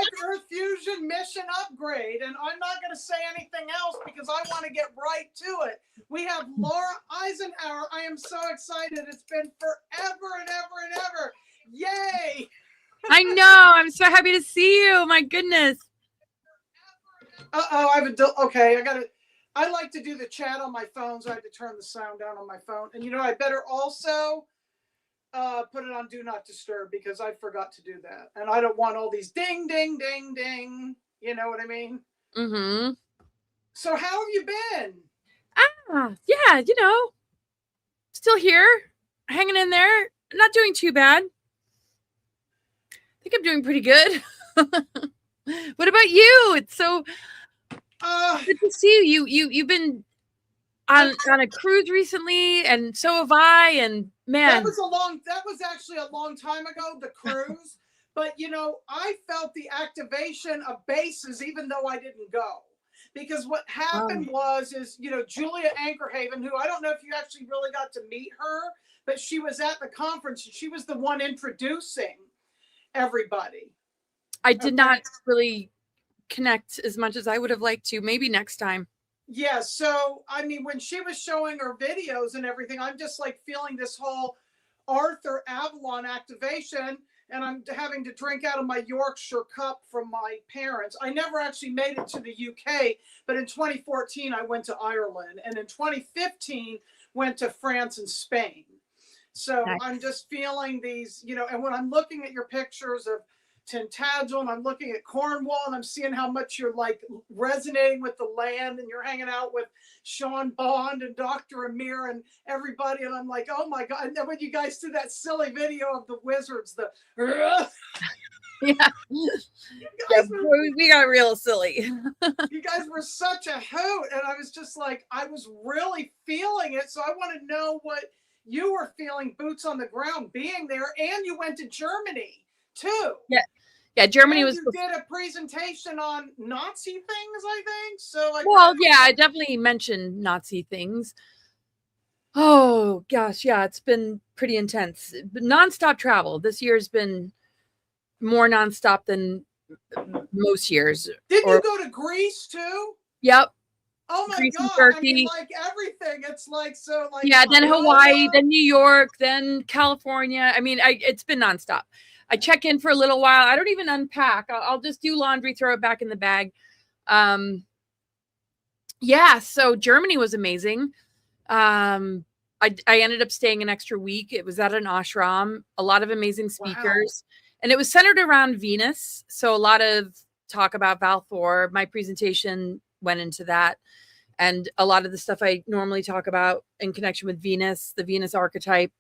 like Earth Fusion mission upgrade, and I'm not going to say anything else because I want to get right to it. We have Laura Eisenhower. I am so excited. It's been forever and ever and ever. Yay! I know. I'm so happy to see you. My goodness. Okay, I like to do the chat on my phone, so I have to turn the sound down on my phone. And I better also put it on Do Not Disturb because I forgot to do that. And I don't want all these ding, ding, ding, ding. You know what I mean? Mm-hmm. So how have you been? Yeah, still here, hanging in there. Not doing too bad. I think I'm doing pretty good. What about you? It's so good to see you. You've been on a cruise recently, and so have I. And man, that was actually a long time ago, the cruise. But I felt the activation of bases even though I didn't go. Because what happened is Julia Anchorhaven, who I don't know if you actually really got to meet her, but she was at the conference and she was the one introducing everybody. I did not really connect as much as I would have liked to. Maybe next time. Yeah. So, I mean, when she was showing her videos and everything, I'm just like feeling this whole Arthur Avalon activation. And I'm having to drink out of my Yorkshire cup from my parents. I never actually made it to the UK, but in 2014, I went to Ireland. And in 2015, went to France and Spain. So nice. I'm just feeling these, and when I'm looking at your pictures of Tintagel and I'm looking at Cornwall and I'm seeing how much you're like resonating with the land and you're hanging out with Sean Bond and Dr. Amir and everybody. And I'm like, oh my God. And then when you guys did that silly video of the wizards, we got real silly. You guys were such a hoot. And I was just like, I was really feeling it. So I want to know what you were feeling, boots on the ground, being there. And you went to Germany too. Yeah, Germany was. You did a presentation on Nazi things, I think. So, I definitely mentioned Nazi things. Oh gosh, yeah, it's been pretty intense. Nonstop travel. This year's been more nonstop than most years. Did you go to Greece too? Yep. Oh my Greece God! Turkey. I mean, like everything. It's like so. Like yeah, then Hawaii, then New York, then California. I mean, it's been nonstop. I check in for a little while. I don't even unpack. I'll just do laundry, throw it back in the bag. So Germany was amazing. I ended up staying an extra week. It was at an ashram, a lot of amazing speakers. Wow. And it was centered around Venus. So a lot of talk about Val Thor. My presentation went into that. And a lot of the stuff I normally talk about in connection with Venus, the Venus archetype,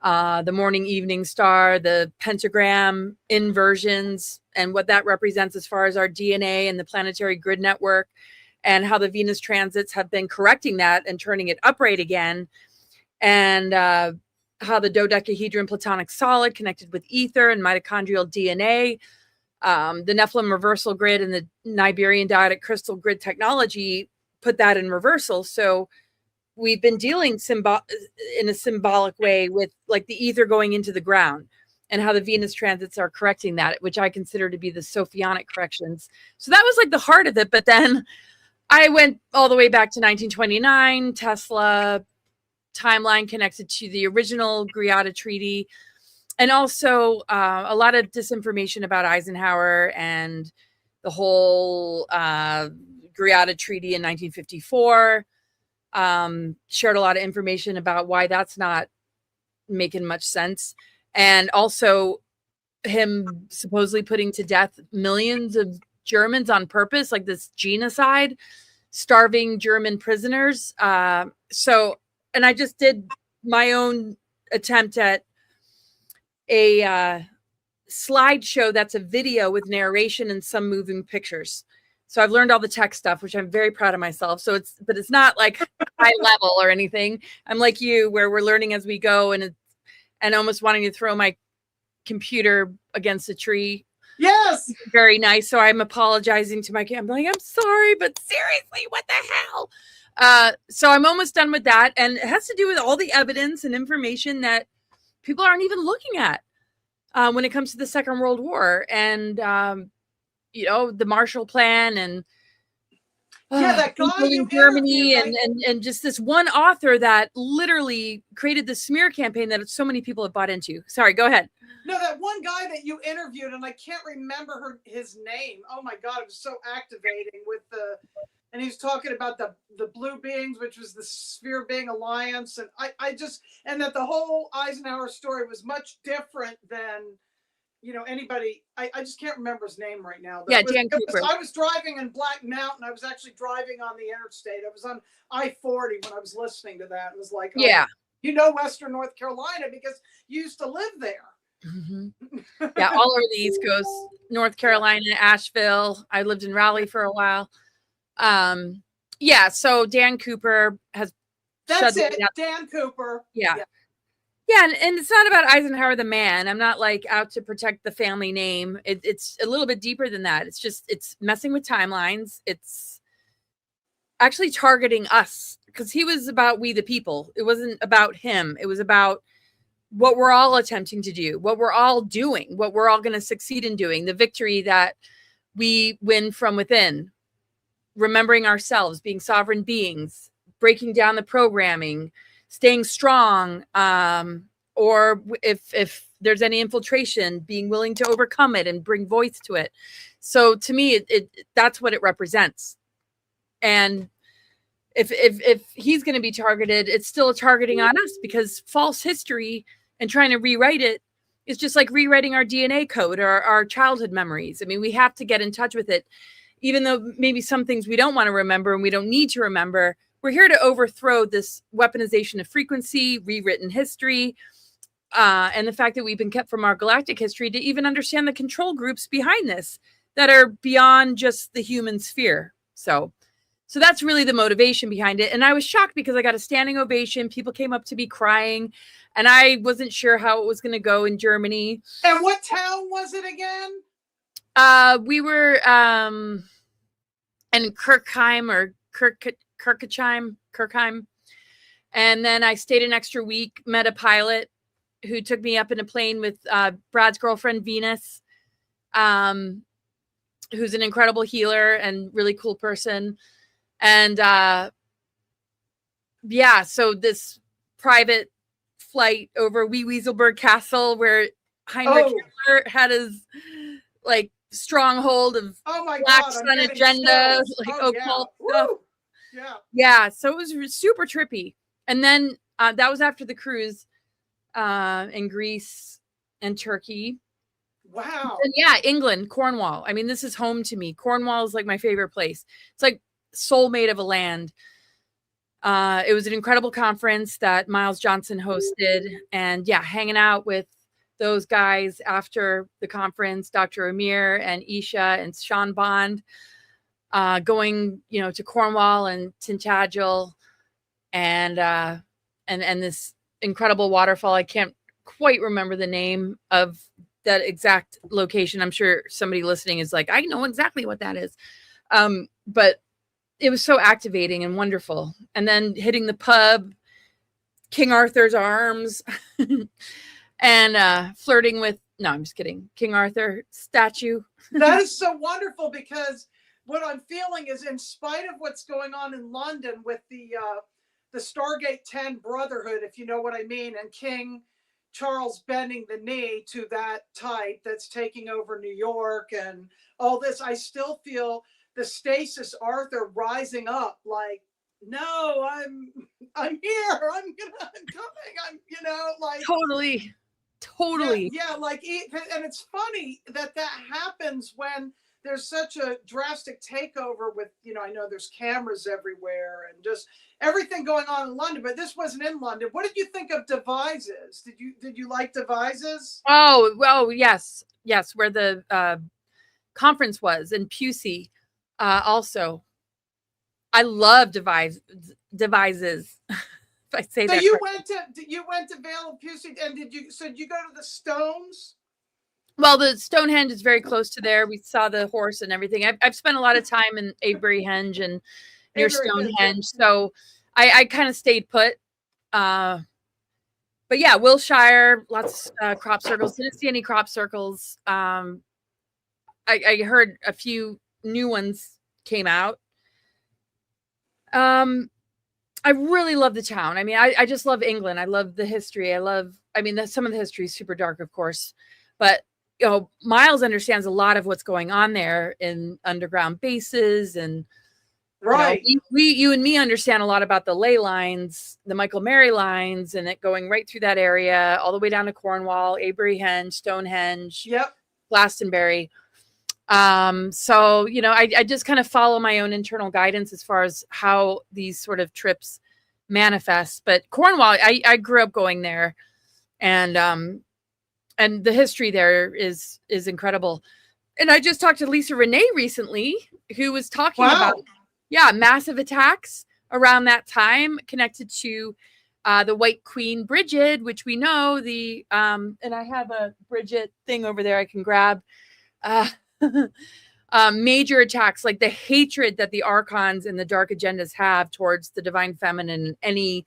the morning evening star, the pentagram inversions, and what that represents as far as our DNA and the planetary grid network, and how the Venus transits have been correcting that and turning it upright again, and how the dodecahedron platonic solid connected with ether and mitochondrial DNA, the Nephilim reversal grid and the Nibirian diotic crystal grid technology put that in reversal. So we've been dealing in a symbolic way with like the ether going into the ground, and how the Venus transits are correcting that, which I consider to be the Sophionic corrections. So that was like the heart of it. But then I went all the way back to 1929, Tesla timeline connected to the original Greada Treaty, and also a lot of disinformation about Eisenhower and the whole Greada Treaty in 1954. Shared a lot of information about why that's not making much sense. And also him supposedly putting to death millions of Germans on purpose, like this genocide, starving German prisoners. And I just did my own attempt at a slideshow that's a video with narration and some moving pictures. So I've learned all the tech stuff, which I'm very proud of myself. So it's not like high level or anything. I'm like you, where we're learning as we go, and almost wanting to throw my computer against a tree. Yes. Very nice. So I'm apologizing to my camera. I'm like, I'm sorry, but seriously, what the hell? So I'm almost done with that. And it has to do with all the evidence and information that people aren't even looking at when it comes to the Second World War. And the Marshall Plan and yeah, that guy you Germany interviewed, and just this one author that literally created the smear campaign that so many people have bought into. Sorry, go ahead. No, that one guy that you interviewed, and I can't remember his name. Oh my God, it was so activating and he's talking about the blue beings, which was the Sphere Being Alliance, and and that the whole Eisenhower story was much different than anybody. I just can't remember his name right now. Yeah, Dan Cooper. I was driving in Black Mountain. I was actually driving on the interstate. I was on I-40 when I was listening to that. It was like, yeah, Western North Carolina because you used to live there. Yeah, all over the East Coast, North Carolina, Asheville. I lived in Raleigh for a while. Yeah, so Dan Cooper has. That's it, Dan Cooper. Yeah. Yeah, and it's not about Eisenhower the man. I'm not like out to protect the family name. It's a little bit deeper than that. It's messing with timelines. It's actually targeting us because he was about we the people. It wasn't about him. It was about what we're all attempting to do, what we're all doing, what we're all going to succeed in doing, the victory that we win from within, remembering ourselves, being sovereign beings, breaking down the programming, staying strong, or if there's any infiltration, being willing to overcome it and bring voice to it. So to me, that's what it represents. And if he's going to be targeted, it's still targeting on us because false history and trying to rewrite it is just like rewriting our DNA code or our childhood memories. I mean, we have to get in touch with it, even though maybe some things we don't want to remember and we don't need to remember. We're here to overthrow this weaponization of frequency, rewritten history, and the fact that we've been kept from our galactic history to even understand the control groups behind this that are beyond just the human sphere. So that's really the motivation behind it. And I was shocked because I got a standing ovation. People came up to me crying, and I wasn't sure how it was going to go in Germany. And what town was it again? We were in Kirchheim or Kirchheim. And then I stayed an extra week, met a pilot who took me up in a plane with Brad's girlfriend, Venus, who's an incredible healer and really cool person. And yeah, so this private flight over Wee Weaselberg Castle where Heinrich Himmler had his like stronghold of Black Sun agenda, like occult stuff. Yeah, so it was super trippy. And then that was after the cruise in Greece and Turkey. Wow. And yeah, England, Cornwall. I mean, this is home to me. Cornwall is like my favorite place. It's like soulmate of a land. It was an incredible conference that Miles Johnson hosted, and yeah, hanging out with those guys after the conference, Dr. Amir and Isha and Sean Bond, going, to Cornwall and Tintagel and this incredible waterfall. I can't quite remember the name of that exact location. I'm sure somebody listening is like, I know exactly what that is. But it was so activating and wonderful. And then hitting the pub, King Arthur's arms, and flirting with, no, I'm just kidding, King Arthur statue. That is so wonderful because what I'm feeling is, in spite of what's going on in London with the Stargate 10 Brotherhood, if you know what I mean, and King Charles bending the knee to that type that's taking over New York and all this, I still feel the Stasis Arthur rising up like, no, I'm here. I'm coming. Like totally. Yeah, like, and it's funny that happens when there's such a drastic takeover with, I know there's cameras everywhere and just everything going on in London, but this wasn't in London. What did you think of Devises? Did you like Devises? Oh, well, yes, where the conference was in Pusey. Also, I love Devises. If I say so that. You went to Vale of Pusey, and did you go to the Stones? Well, the Stonehenge is very close to there. We saw the horse and everything. I've spent a lot of time in Avebury Henge and near Stonehenge, so I kind of stayed put. But yeah, Wilshire, lots of crop circles. Didn't see any crop circles. I I heard a few new ones came out. I really love the town. I mean, I just love England. I love the history. Some of the history is super dark, of course, but Miles understands a lot of what's going on there in underground bases, and Right. You and me understand a lot about the ley lines, the Michael Mary lines, and it going right through that area, all the way down to Cornwall, Abrahamhenge, Stonehenge, Yep. Glastonbury. So, I just kind of follow my own internal guidance as far as how these sort of trips manifest. But Cornwall, I grew up going there, and the history there is incredible. And I just talked to Lisa Renee recently, who was talking about, massive attacks around that time connected to the White Queen Bridget, which we know and I have a Bridget thing over there I can grab. Major attacks, like the hatred that the archons and the dark agendas have towards the divine feminine, any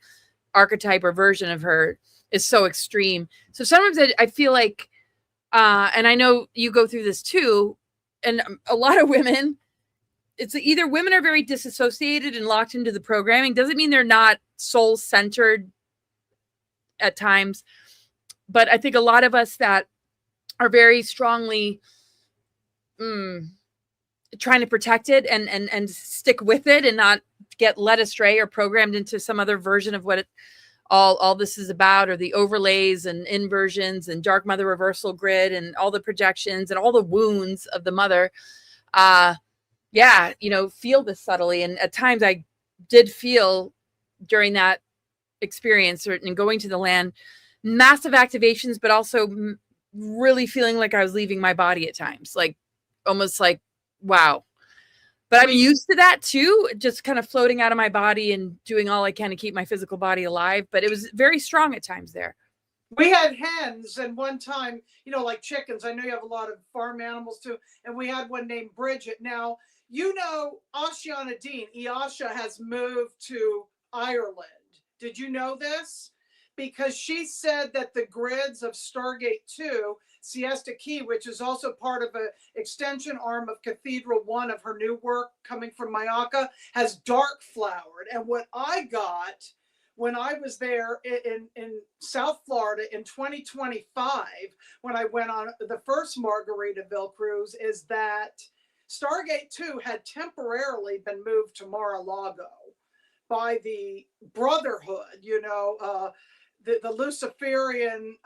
archetype or version of her, is so extreme. So sometimes I feel like, and I know you go through this too, and a lot of women, it's either women are very disassociated and locked into the programming. Doesn't mean they're not soul centered at times, but I think a lot of us that are very strongly trying to protect it and stick with it and not get led astray or programmed into some other version of what all this is about, or the overlays and inversions and dark mother reversal grid and all the projections and all the wounds of the mother. Feel this subtly. And at times I did feel during that experience and going to the land, massive activations, but also really feeling like I was leaving my body at times, like almost like, wow. But I'm used to that too, just kind of floating out of my body and doing all I can to keep my physical body alive. But it was very strong at times there. We had hens, and one time, like chickens. I know you have a lot of farm animals too. And we had one named Bridget. Now, Ashiana Dean, Iasha, has moved to Ireland. Did you know this? Because she said that the grids of Stargate 2, Siesta Key, which is also part of an extension arm of Cathedral 1 of her new work coming from Mayaka, has dark flowered. And what I got when I was there in South Florida in 2025, when I went on the first Margaritaville cruise, is that Stargate 2 had temporarily been moved to Mar-a-Lago by the Brotherhood, the Luciferian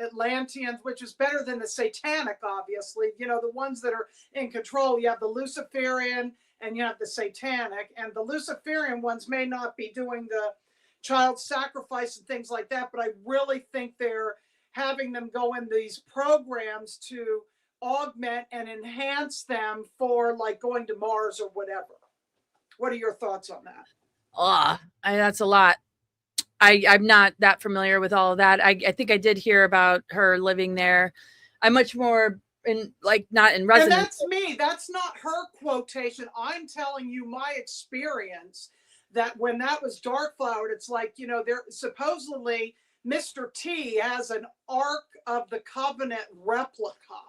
Atlanteans, which is better than the Satanic, obviously. The ones that are in control. You have the Luciferian and you have the Satanic. And the Luciferian ones may not be doing the child sacrifice and things like that, but I really think they're having them go in these programs to augment and enhance them for like going to Mars or whatever. What are your thoughts on that? That's a lot. I'm not that familiar with all of that. I think I did hear about her living there. I'm much more not in resonance. And that's me. That's not her quotation. I'm telling you my experience, that when that was dark flowered, it's like, there supposedly Mr. T has an Ark of the Covenant replica,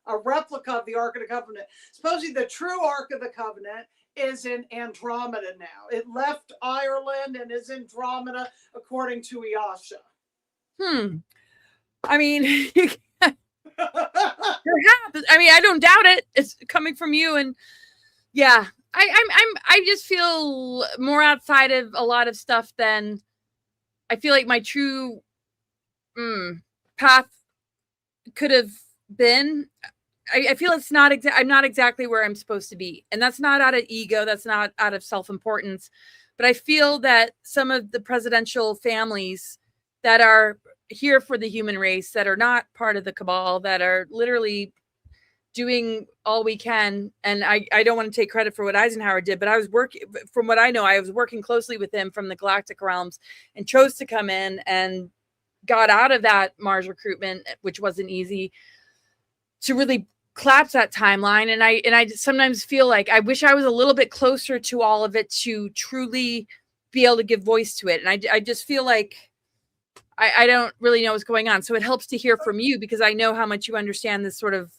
a replica of the Ark of the Covenant. Supposedly the true Ark of the Covenant is in Andromeda now. It left Ireland and is in Andromeda, according to Iasha. I mean, perhaps. I mean, I don't doubt it. It's coming from you, and yeah, I just feel more outside of a lot of stuff than I feel like my true path could have been. I feel it's not I'm not exactly where I'm supposed to be. And that's not out of ego. That's not out of self-importance. But I feel that some of the presidential families that are here for the human race, that are not part of the cabal, that are literally doing all we can. And I don't want to take credit for what Eisenhower did, but from what I know, I was working closely with him from the galactic realms and chose to come in and got out of that Mars recruitment, which wasn't easy, to really collapse that timeline. And I sometimes feel like I wish I was a little bit closer to all of it to truly be able to give voice to it. And I just feel like I don't really know what's going on. So it helps to hear from you, because I know how much you understand this sort of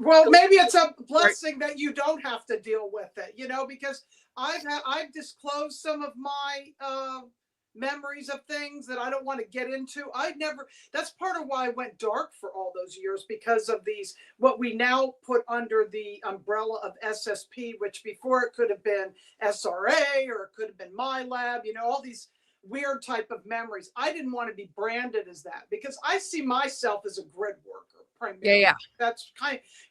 Well, maybe it's a blessing that you don't have to deal with it, because I've disclosed some of my memories of things that I don't want to get into. That's part of why I went dark for all those years, because of these, what we now put under the umbrella of SSP, which before it could have been SRA or it could have been my lab, all these weird type of memories. I didn't want to be branded as that, because I see myself as a grid worker primarily. Yeah. That's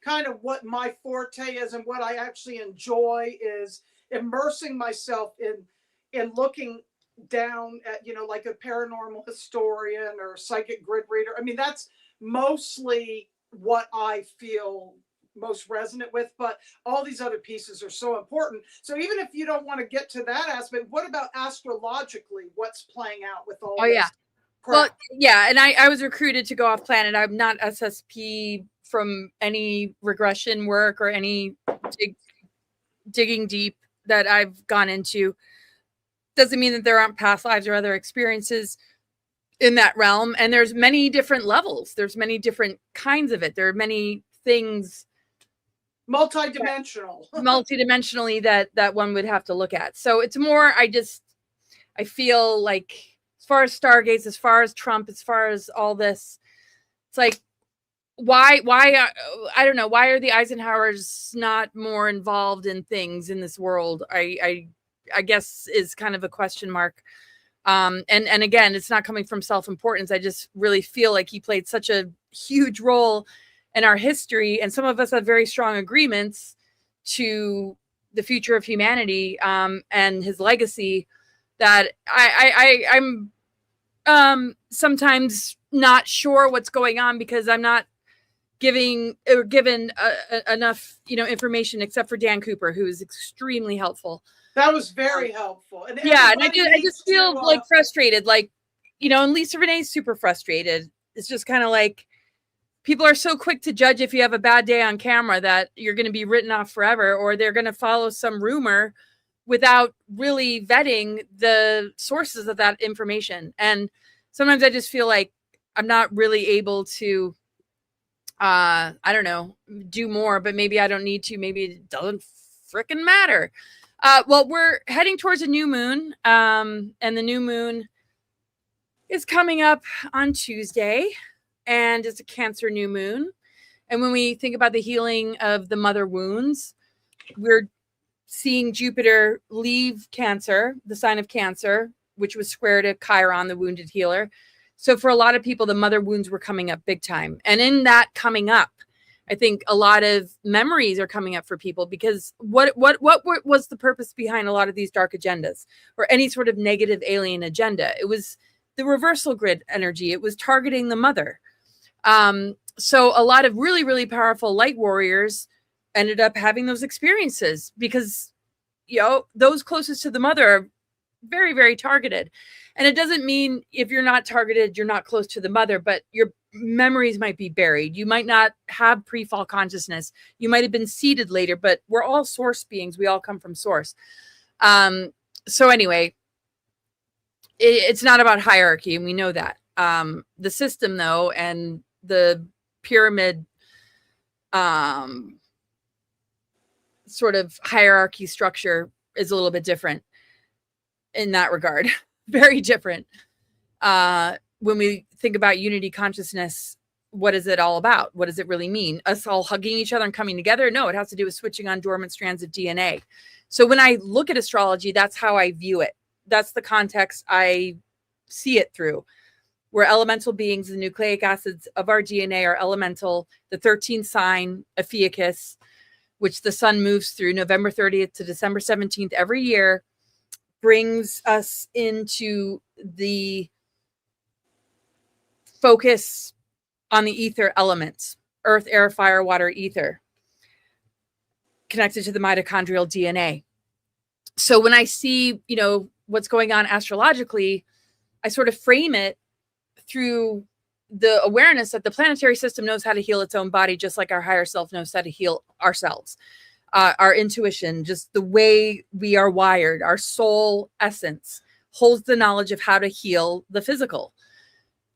kind of what my forte is, and what I actually enjoy is immersing myself in looking down at, like a paranormal historian or psychic grid reader. I mean, that's mostly what I feel most resonant with, but all these other pieces are so important. So even if you don't want to get to that aspect, what about astrologically, what's playing out with all this? Yeah. Well, yeah, and I was recruited to go off planet. I'm not SSP from any regression work or any digging deep that I've gone into. Doesn't mean that there aren't past lives or other experiences in that realm. And there's many different levels. There's many different kinds of it. There are many things multidimensionally that one would have to look at. So it's more, I feel like, as far as Stargates, as far as Trump, as far as all this, it's like, why I don't know, why are the Eisenhowers not more involved in things in this world? I guess is kind of a question mark. And again, it's not coming from self-importance. I just really feel like he played such a huge role in our history, and some of us have very strong agreements to the future of humanity, and his legacy, that I'm sometimes not sure what's going on, because I'm not given enough information, except for Dan Cooper, who is extremely helpful. That was very helpful. And yeah, and I just feel like frustrated, like, and Lisa Renee's super frustrated. It's just kind of like, people are so quick to judge if you have a bad day on camera that you're going to be written off forever, or they're going to follow some rumor without really vetting the sources of that information. And sometimes I just feel like I'm not really able to, I don't know, do more, but maybe I don't need to. Maybe it doesn't frickin' matter. Well, we're heading towards a new moon, and the new moon is coming up on Tuesday, and it's a Cancer new moon. And when we think about the healing of the mother wounds, we're seeing Jupiter leave Cancer, the sign of Cancer, which was square to Chiron, the wounded healer. So for a lot of people, the mother wounds were coming up big time. And in that coming up, I think a lot of memories are coming up for people, because what was the purpose behind a lot of these dark agendas or any sort of negative alien agenda? It was the reversal grid energy. It was targeting the mother. So a lot of really, really powerful light warriors ended up having those experiences, because, those closest to the mother are very, very targeted. And it doesn't mean if you're not targeted, you're not close to the mother, but your memories might be buried. You might not have pre-fall consciousness. You might have been seeded later, but we're all source beings. We all come from source. So anyway, it's not about hierarchy, and we know that. The system, though, and the pyramid sort of hierarchy structure is a little bit different in that regard. Very different. When we think about unity consciousness, what is it all about? What does it really mean? Us all hugging each other and coming together? No, it has to do with switching on dormant strands of DNA. So when I look at astrology, that's how I view it. That's the context I see it through. We're elemental beings. The nucleic acids of our DNA are elemental. The 13th sign, Ophiuchus, which the sun moves through November 30th to December 17th every year, brings us into the focus on the ether elements: earth, air, fire, water, ether, connected to the mitochondrial DNA. So when I see, what's going on astrologically, I sort of frame it through the awareness that the planetary system knows how to heal its own body, just like our higher self knows how to heal ourselves. Our intuition, just the way we are wired, our soul essence holds the knowledge of how to heal the physical.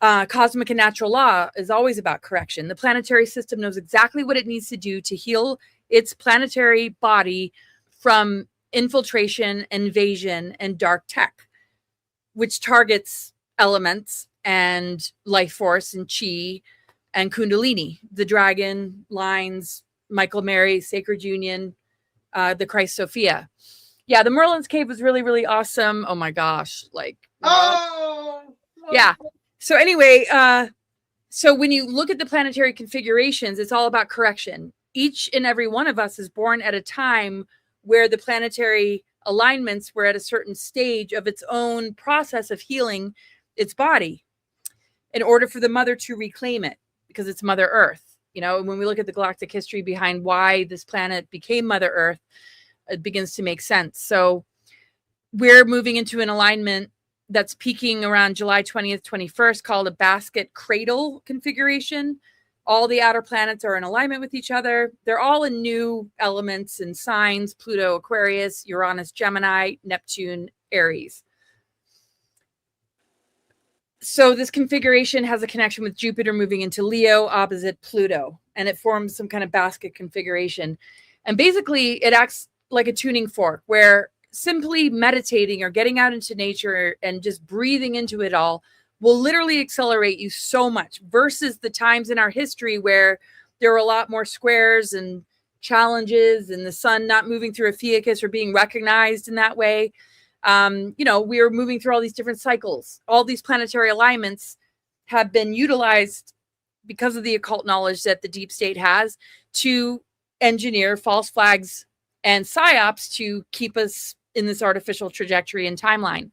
Cosmic and natural law is always about correction. The planetary system knows exactly what it needs to do to heal its planetary body from infiltration, invasion, and dark tech, which targets elements and life force and chi and kundalini, the dragon lines, Michael Mary, Sacred Union, the Christ Sophia. Yeah, the Merlin's Cave was really, really awesome. Oh my gosh. Like, Oh, yeah. So anyway, so when you look at the planetary configurations, it's all about correction. Each and every one of us is born at a time where the planetary alignments were at a certain stage of its own process of healing its body in order for the mother to reclaim it, because it's Mother Earth. You know, when we look at the galactic history behind why this planet became Mother Earth, it begins to make sense. So we're moving into an alignment that's peaking around July 20th, 21st, called a basket cradle configuration. All the outer planets are in alignment with each other. They're all in new elements and signs: Pluto, Aquarius, Uranus, Gemini, Neptune, Aries. So this configuration has a connection with Jupiter moving into Leo opposite Pluto, and it forms some kind of basket configuration. And basically it acts like a tuning fork, where simply meditating or getting out into nature and just breathing into it all will literally accelerate you so much, versus the times in our history where there were a lot more squares and challenges and the sun not moving through Ophiuchus or being recognized in that way. You know, we are moving through all these different cycles. All these planetary alignments have been utilized because of the occult knowledge that the deep state has to engineer false flags and psyops to keep us in this artificial trajectory and timeline.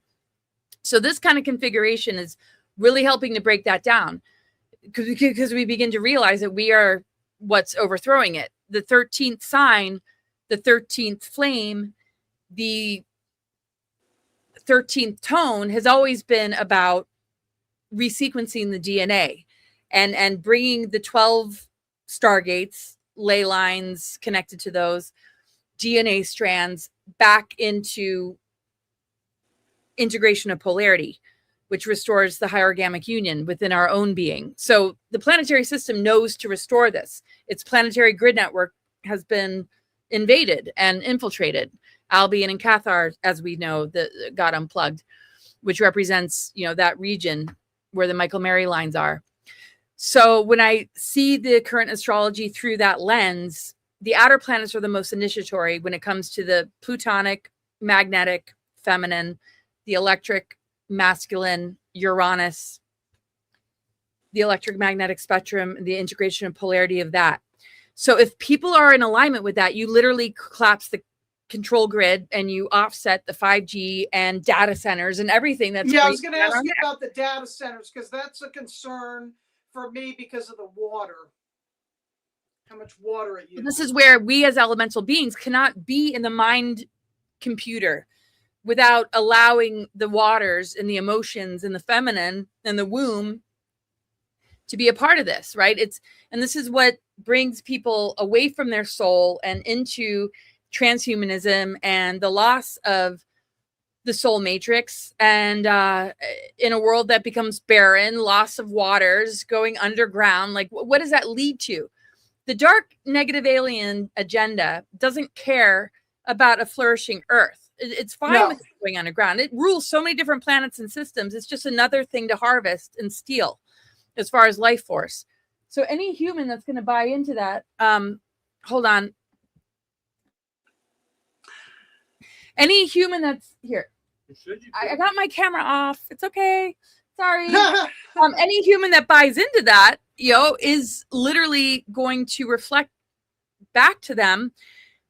So this kind of configuration is really helping to break that down, because we begin to realize that we are what's overthrowing it. The 13th sign, the 13th flame, the 13th tone has always been about resequencing the DNA and bringing the 12 stargates, ley lines connected to those DNA strands back into integration of polarity, which restores the hierogamic union within our own being. So the planetary system knows to restore this. Its planetary grid network has been invaded and infiltrated. Albion and Cathar, as we know, got unplugged, which represents, you know, that region where the Michael Mary lines are. So when I see the current astrology through that lens, the outer planets are the most initiatory when it comes to the plutonic, magnetic, feminine, the electric, masculine, Uranus, the electric magnetic spectrum, the integration of polarity of that. So if people are in alignment with that, you literally collapse the control grid and you offset the 5G and data centers and everything that's. Yeah, I was going to ask you about the data centers, because that's a concern for me because of the water. How much water it uses. This is where we as elemental beings cannot be in the mind computer without allowing the waters and the emotions and the feminine and the womb to be a part of this, right? And this is what brings people away from their soul and into transhumanism and the loss of the soul matrix, and in a world that becomes barren, loss of waters, going underground. Like, what does that lead to? The dark negative alien agenda doesn't care about a flourishing Earth. It's fine with going underground. It rules so many different planets and systems. It's just another thing to harvest and steal as far as life force. So any human that's going to buy into that, hold on. Any human that's here, I got my camera off. It's okay. Sorry. Any human that buys into that, you know, is literally going to reflect back to them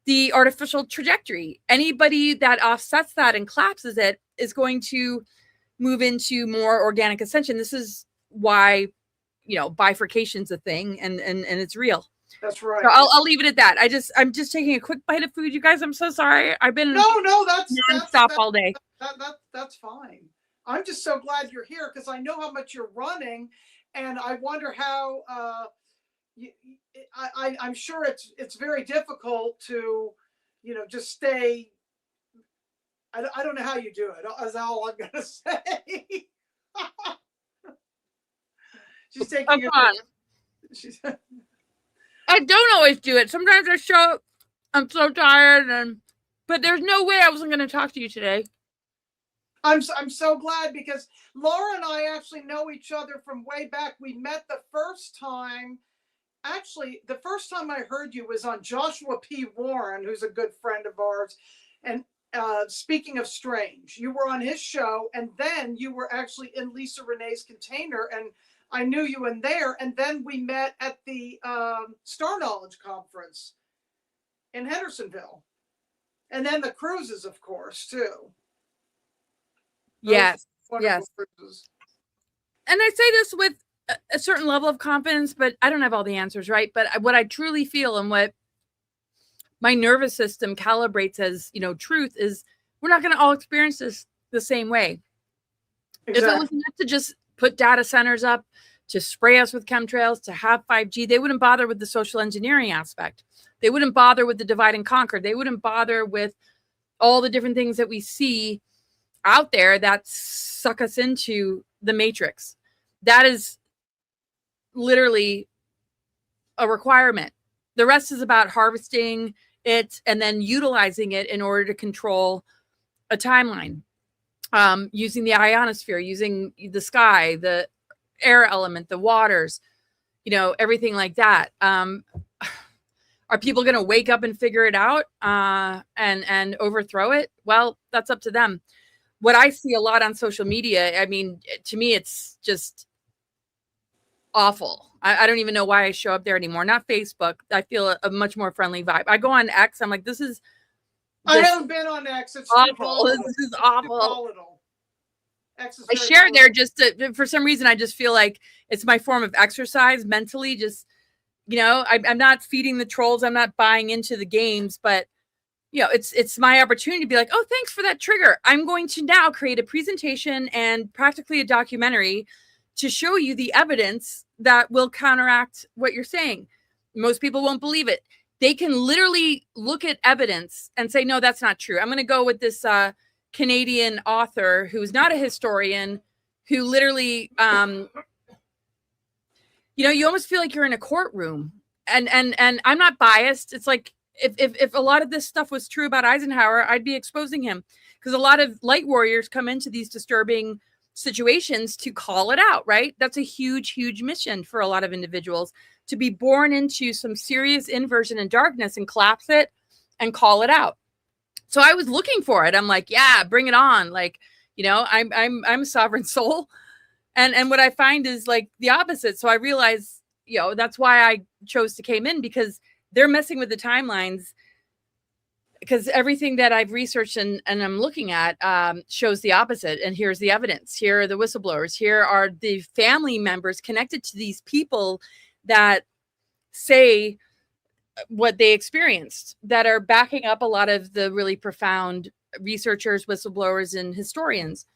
the artificial trajectory. Anybody that offsets that and collapses it is going to move into more organic ascension. This is why, you know, bifurcation's a thing, and it's real. That's right. So I'll leave it at that. I'm just taking a quick bite of food, you guys. I'm so sorry. I've been that's nonstop all day. That's fine. I'm just so glad you're here, because I know how much you're running, and I wonder how. I'm sure it's very difficult to, you know, just stay. I don't know how you do it. That's all I'm gonna say. She's taking Come on. She's I don't always do it. Sometimes I show up, I'm so tired, but there's no way I wasn't going to talk to you today. I'm so glad because Laura and I actually know each other from way back. We met the first time. Actually, the first time I heard you was on Joshua P. Warren, who's a good friend of ours. And speaking of strange, you were on his show, and then you were actually in Lisa Renee's container, and I knew you in there. And then we met at the Star Knowledge Conference in Hendersonville. And then the cruises, of course, too. Yes. Yes. Cruises. And I say this with a certain level of confidence, but I don't have all the answers, right? But what I truly feel and what my nervous system calibrates as, truth is we're not going to all experience this the same way. Exactly. If it was enough to just put data centers up, to spray us with chemtrails, to have 5G, they wouldn't bother with the social engineering aspect. They wouldn't bother with the divide and conquer. They wouldn't bother with all the different things that we see out there that suck us into the matrix. That is literally a requirement. The rest is about harvesting it and then utilizing it in order to control a timeline, using the ionosphere, using the sky, the air element, the waters, everything like that. Are people going to wake up and figure it out and overthrow it? Well, that's up to them. What I see a lot on social media, I mean, to me, it's just awful. I don't even know why I show up there anymore. Not Facebook. I feel a much more friendly vibe. I go on X. I'm like, I haven't been on X. It's awful. This is awful. I share there just for some reason. I just feel like it's my form of exercise mentally. Just, I'm not feeding the trolls. I'm not buying into the games, but it's my opportunity to be like, oh, thanks for that trigger. I'm going to now create a presentation and practically a documentary to show you the evidence that will counteract what you're saying. Most people won't believe it. They can literally look at evidence and say, no, that's not true. I'm going to go with this Canadian author who's not a historian, who literally, you almost feel like you're in a courtroom. And I'm not biased. It's like, if a lot of this stuff was true about Eisenhower, I'd be exposing him, because a lot of light warriors come into these disturbing situations to call it out, right? That's a huge, huge mission for a lot of individuals, to be born into some serious inversion and darkness and collapse it and call it out. So I was looking for it. I'm like, yeah, bring it on. Like, I'm a sovereign soul. And what I find is like the opposite. So I realized, that's why I chose to came in, because they're messing with the timelines, because everything that I've researched and I'm looking at shows the opposite. And here's the evidence. Here are the whistleblowers. Here are the family members connected to these people that say what they experienced, that are backing up a lot of the really profound researchers, whistleblowers, and historians.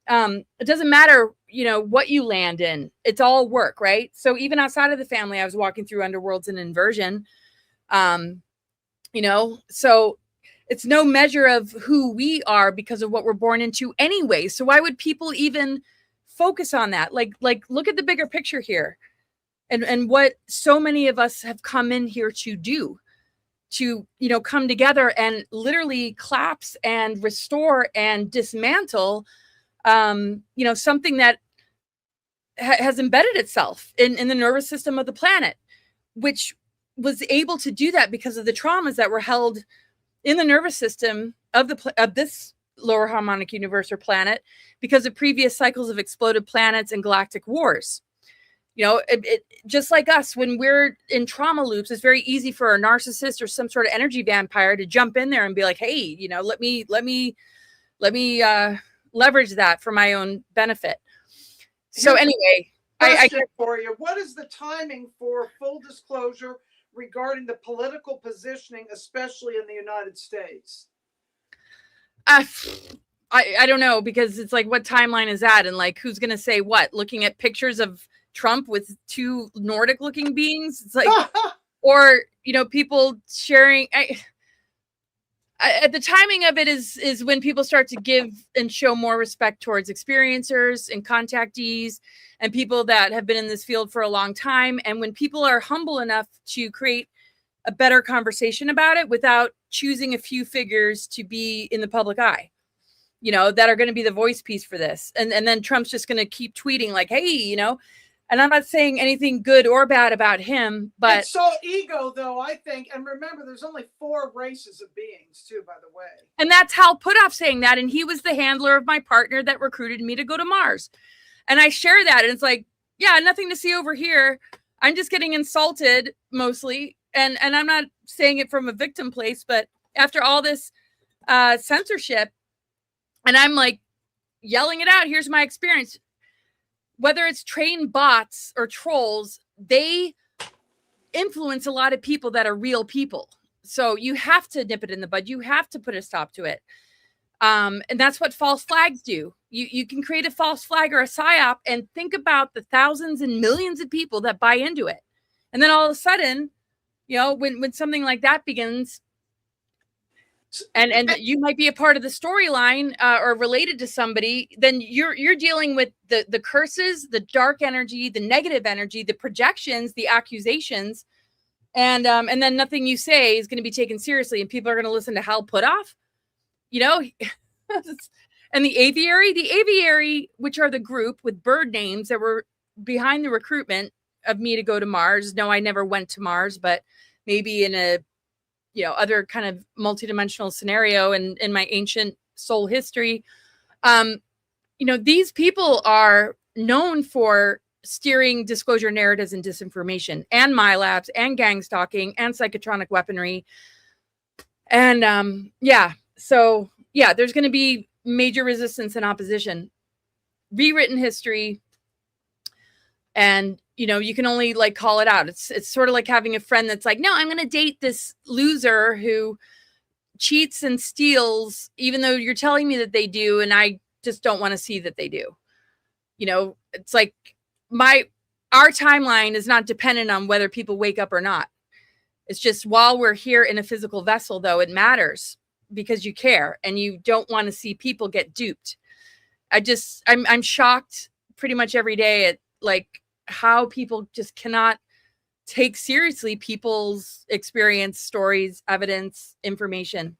It doesn't matter, what you land in. It's all work, right? So even outside of the family, I was walking through underworlds and inversion. So it's no measure of who we are because of what we're born into anyway. So why would people even focus on that? Like look at the bigger picture here, and what so many of us have come in here to do, to, come together and literally collapse and restore and dismantle, something that has embedded itself in the nervous system of the planet, which was able to do that because of the traumas that were held in the nervous system of this lower harmonic universe or planet, because of previous cycles of exploded planets and galactic wars. Just like us, when we're in trauma loops, it's very easy for a narcissist or some sort of energy vampire to jump in there and be like, hey, let me leverage that for my own benefit. So anyway, I for you. What is the timing for full disclosure regarding the political positioning, especially in the United States? I don't know, because it's like, what timeline is that? And like, who's going to say what? Looking at pictures of Trump with two Nordic looking beings. It's like, or, people sharing. the timing of it is when people start to give and show more respect towards experiencers and contactees and people that have been in this field for a long time. And when people are humble enough to create a better conversation about it without choosing a few figures to be in the public eye, you know, that are going to be the voice piece for this. And then Trump's just going to keep tweeting like, hey, you know, and I'm not saying anything good or bad about him, but it's so ego though, I think. And remember, there's only 4 races of beings too, by the way. and that's Hal Puthoff saying that. And he was the handler of my partner that recruited me to go to Mars. And I share that. And it's like, yeah, nothing to see over here. I'm just getting insulted mostly. And I'm not saying it from a victim place, but after all this censorship, and I'm like yelling it out, here's my experience. Whether it's trained bots or trolls, they influence a lot of people that are real people. So you have to nip it in the bud. You have to put a stop to it. And that's what false flags do. You can create a false flag or a psyop and think about the thousands and millions of people that buy into it. And then all of a sudden, you know, when something like that begins, and you might be a part of the storyline or related to somebody, then you're dealing with the curses, the dark energy, the negative energy, the projections, the accusations, and then nothing you say is going to be taken seriously, and people are going to listen to Hal Puthoff, you know. And the aviary, which are the group with bird names that were behind the recruitment of me to go to Mars. No, I never went to Mars, but maybe in a, you know, other kind of multidimensional scenario in my ancient soul history. You know, these people are known for steering disclosure narratives and disinformation and MILABs and gang stalking and psychotronic weaponry. And yeah, so yeah, there's going to be major resistance and opposition, rewritten history. And, you know, you can only like call it out. It's sort of like having a friend that's like, no, I'm going to date this loser who cheats and steals, even though you're telling me that they do. And I just don't want to see that they do. You know, it's like our timeline is not dependent on whether people wake up or not. It's just while we're here in a physical vessel, though, it matters because you care and you don't want to see people get duped. I'm shocked pretty much every day at like how people just cannot take seriously people's experience, stories, evidence, information.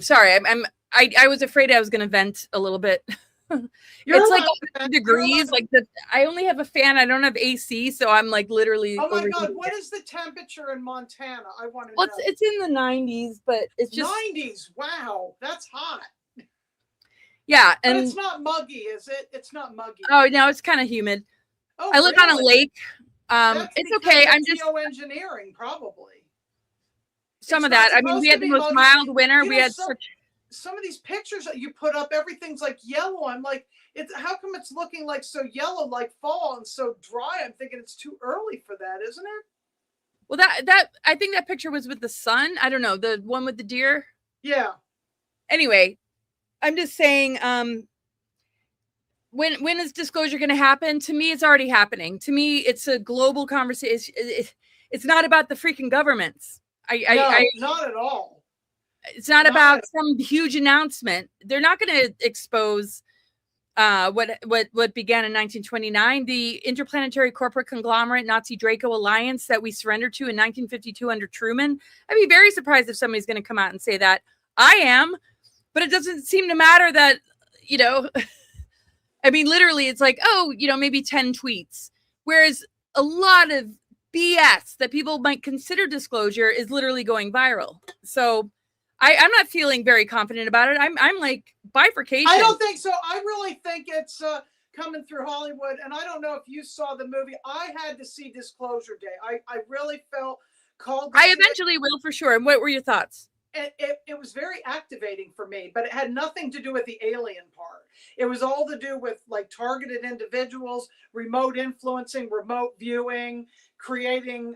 Sorry, I was afraid I was going to vent a little bit. It's like 100 degrees. Like I only have a fan. I don't have AC, so I'm like literally. Oh my God! What is the temperature in Montana? I want to know. It's in the 90s, but it's just 90s. Wow, that's hot. Yeah, and but it's not muggy, is it? It's not muggy. Oh no, it's kind of humid. Oh, I live on a lake. It's okay. I'm just geoengineering, probably. Some of that. I mean, we had the most mild winter. We had some of these pictures that you put up, everything's like yellow. I'm like, how come it's looking like so yellow, like fall, and so dry? I'm thinking it's too early for that, isn't it? Well, that I think that picture was with the sun. I don't know, the one with the deer. Yeah. Anyway, I'm just saying, when is disclosure going to happen? To me, it's already happening. To me, it's a global conversation. It's not about the freaking governments. Not at all. It's not about some huge announcement. They're not going to expose what began in 1929, the interplanetary corporate conglomerate Nazi Draco alliance that we surrendered to in 1952 under Truman. I'd be very surprised if somebody's going to come out and say that. I am, but it doesn't seem to matter that, you know, I mean, literally it's like, oh, you know, maybe 10 tweets. Whereas a lot of BS that people might consider disclosure is literally going viral. So I'm not feeling very confident about it. I'm like bifurcation. I don't think so. I really think it's coming through Hollywood. And I don't know if you saw the movie. I had to see Disclosure Day. I really felt called. I eventually will for sure. And what were your thoughts? It was very activating for me, but it had nothing to do with the alien part. It was all to do with like targeted individuals, remote influencing, remote viewing, creating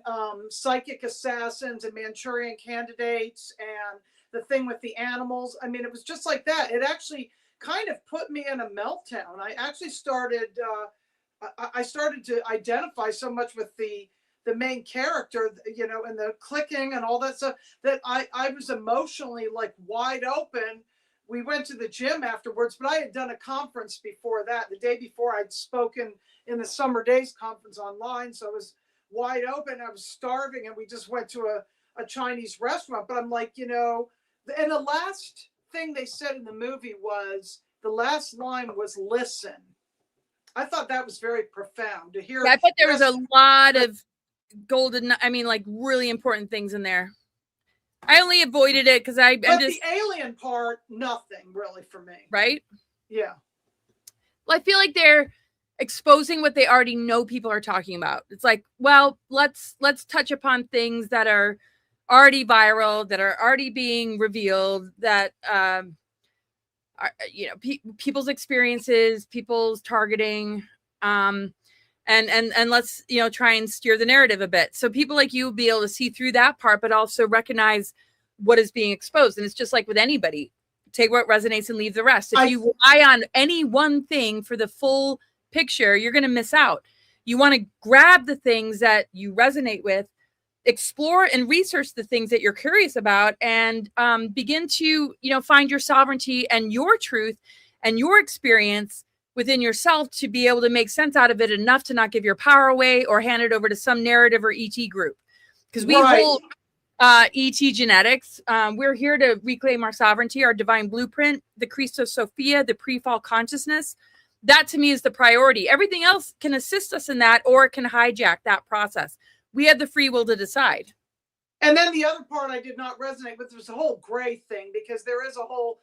psychic assassins and Manchurian candidates, and the thing with the animals. I mean, it was just like that. It actually kind of put me in a meltdown. I actually started to identify so much with the the main character, you know, and the clicking and all that stuff, that I was emotionally like wide open. We went to the gym afterwards, but I had done a conference before that. The day before, I'd spoken in the Summer Days conference online. So I was wide open. I was starving, and we just went to a Chinese restaurant. But I'm like, you know, and the last thing they said in the movie was, the last line was listen. I thought that was very profound to hear. Yeah, I thought there was a lot of golden, I mean, like really important things in there. I only avoided it because I'm just the alien part, nothing really for me. Right? Yeah. Well, I feel like they're exposing what they already know people are talking about. It's like, well, let's touch upon things that are already viral, that are already being revealed, that are, you know, people's experiences, people's targeting, and let's, you know, try and steer the narrative a bit, so people like you will be able to see through that part, but also recognize what is being exposed. And it's just like with anybody, take what resonates and leave the rest. If you rely on any one thing for the full picture, you're going to miss out. You want to grab the things that you resonate with, explore and research the things that you're curious about, and begin to, you know, find your sovereignty and your truth and your experience within yourself to be able to make sense out of it enough to not give your power away or hand it over to some narrative or ET group. Because we hold ET genetics. We're here to reclaim our sovereignty, our divine blueprint, the Christos Sophia, the pre-fall consciousness. That to me is the priority. Everything else can assist us in that, or it can hijack that process. We have the free will to decide. And then the other part I did not resonate with was the whole gray thing, because there is a whole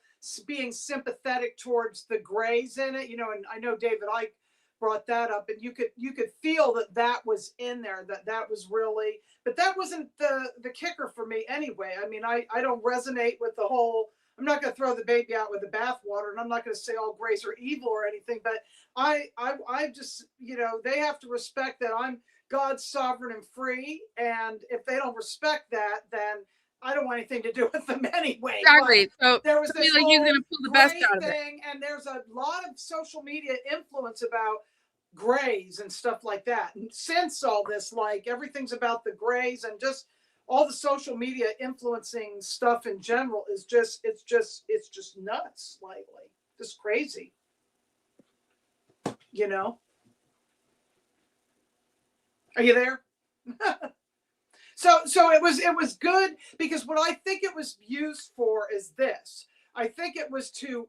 being sympathetic towards the grays in it, you know, and I know David Icke brought that up, and you could feel that was in there, that was really, but that wasn't the kicker for me anyway. I mean, I don't resonate with the whole, I'm not going to throw the baby out with the bathwater, and I'm not going to say all grays are evil or anything, but I just, you know, they have to respect that I'm God's sovereign and free, and if they don't respect that, then I don't want anything to do with them anyway. Exactly. So there was this like you're going to pull the best out of thing, and there's a lot of social media influence about grays and stuff like that. And since all this, like everything's about the grays, and just all the social media influencing stuff in general is just, it's just nuts lately. Just crazy. You know? Are you there? So it was good, because what I think it was used for is this. I think it was to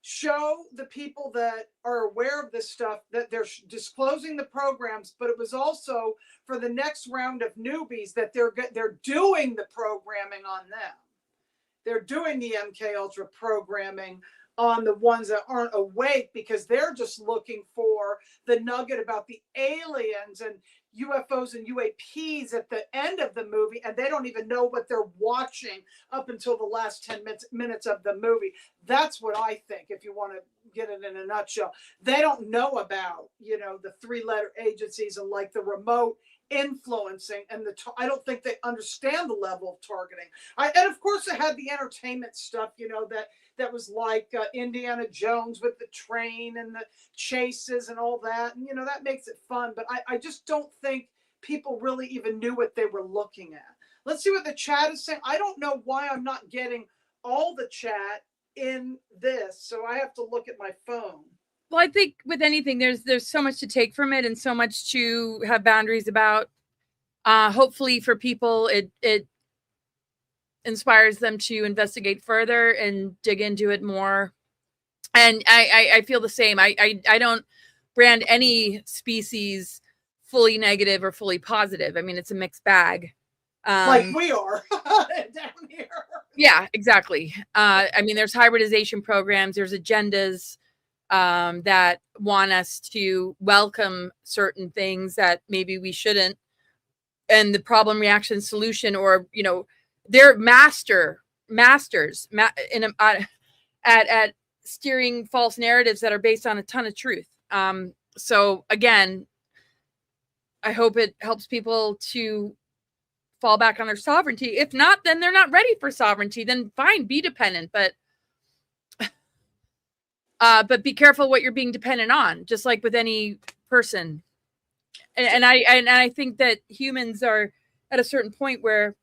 show the people that are aware of this stuff that they're disclosing the programs, but it was also for the next round of newbies that they're doing the programming on them. They're doing the MK Ultra programming on the ones that aren't awake, because they're just looking for the nugget about the aliens and UFOs and UAPs at the end of the movie, and they don't even know what they're watching up until the last 10 minutes of the movie. That's what I think, if you want to get it in a nutshell. They don't know about, you know, the 3-letter agencies and like the remote influencing, and I don't think they understand the level of targeting. And of course it had the entertainment stuff, you know, that was like Indiana Jones with the train and the chases and all that, and you know, that makes it fun. But I just don't think people really even knew what they were looking at. Let's see what the chat is saying. I don't know why I'm not getting all the chat in this, so I have to look at my phone. Well, I think with anything, there's so much to take from it and so much to have boundaries about. Hopefully for people, it inspires them to investigate further and dig into it more. And I feel the same. I don't brand any species fully negative or fully positive. I mean, it's a mixed bag. Like we are down here. Yeah, exactly. I mean, there's hybridization programs, there's agendas that want us to welcome certain things that maybe we shouldn't. And the problem, reaction, solution, or, you know, they're masters at steering false narratives that are based on a ton of truth. So again, I hope it helps people to fall back on their sovereignty. If not, then they're not ready for sovereignty. Then fine, be dependent, but be careful what you're being dependent on, just like with any person. And I think that humans are at a certain point where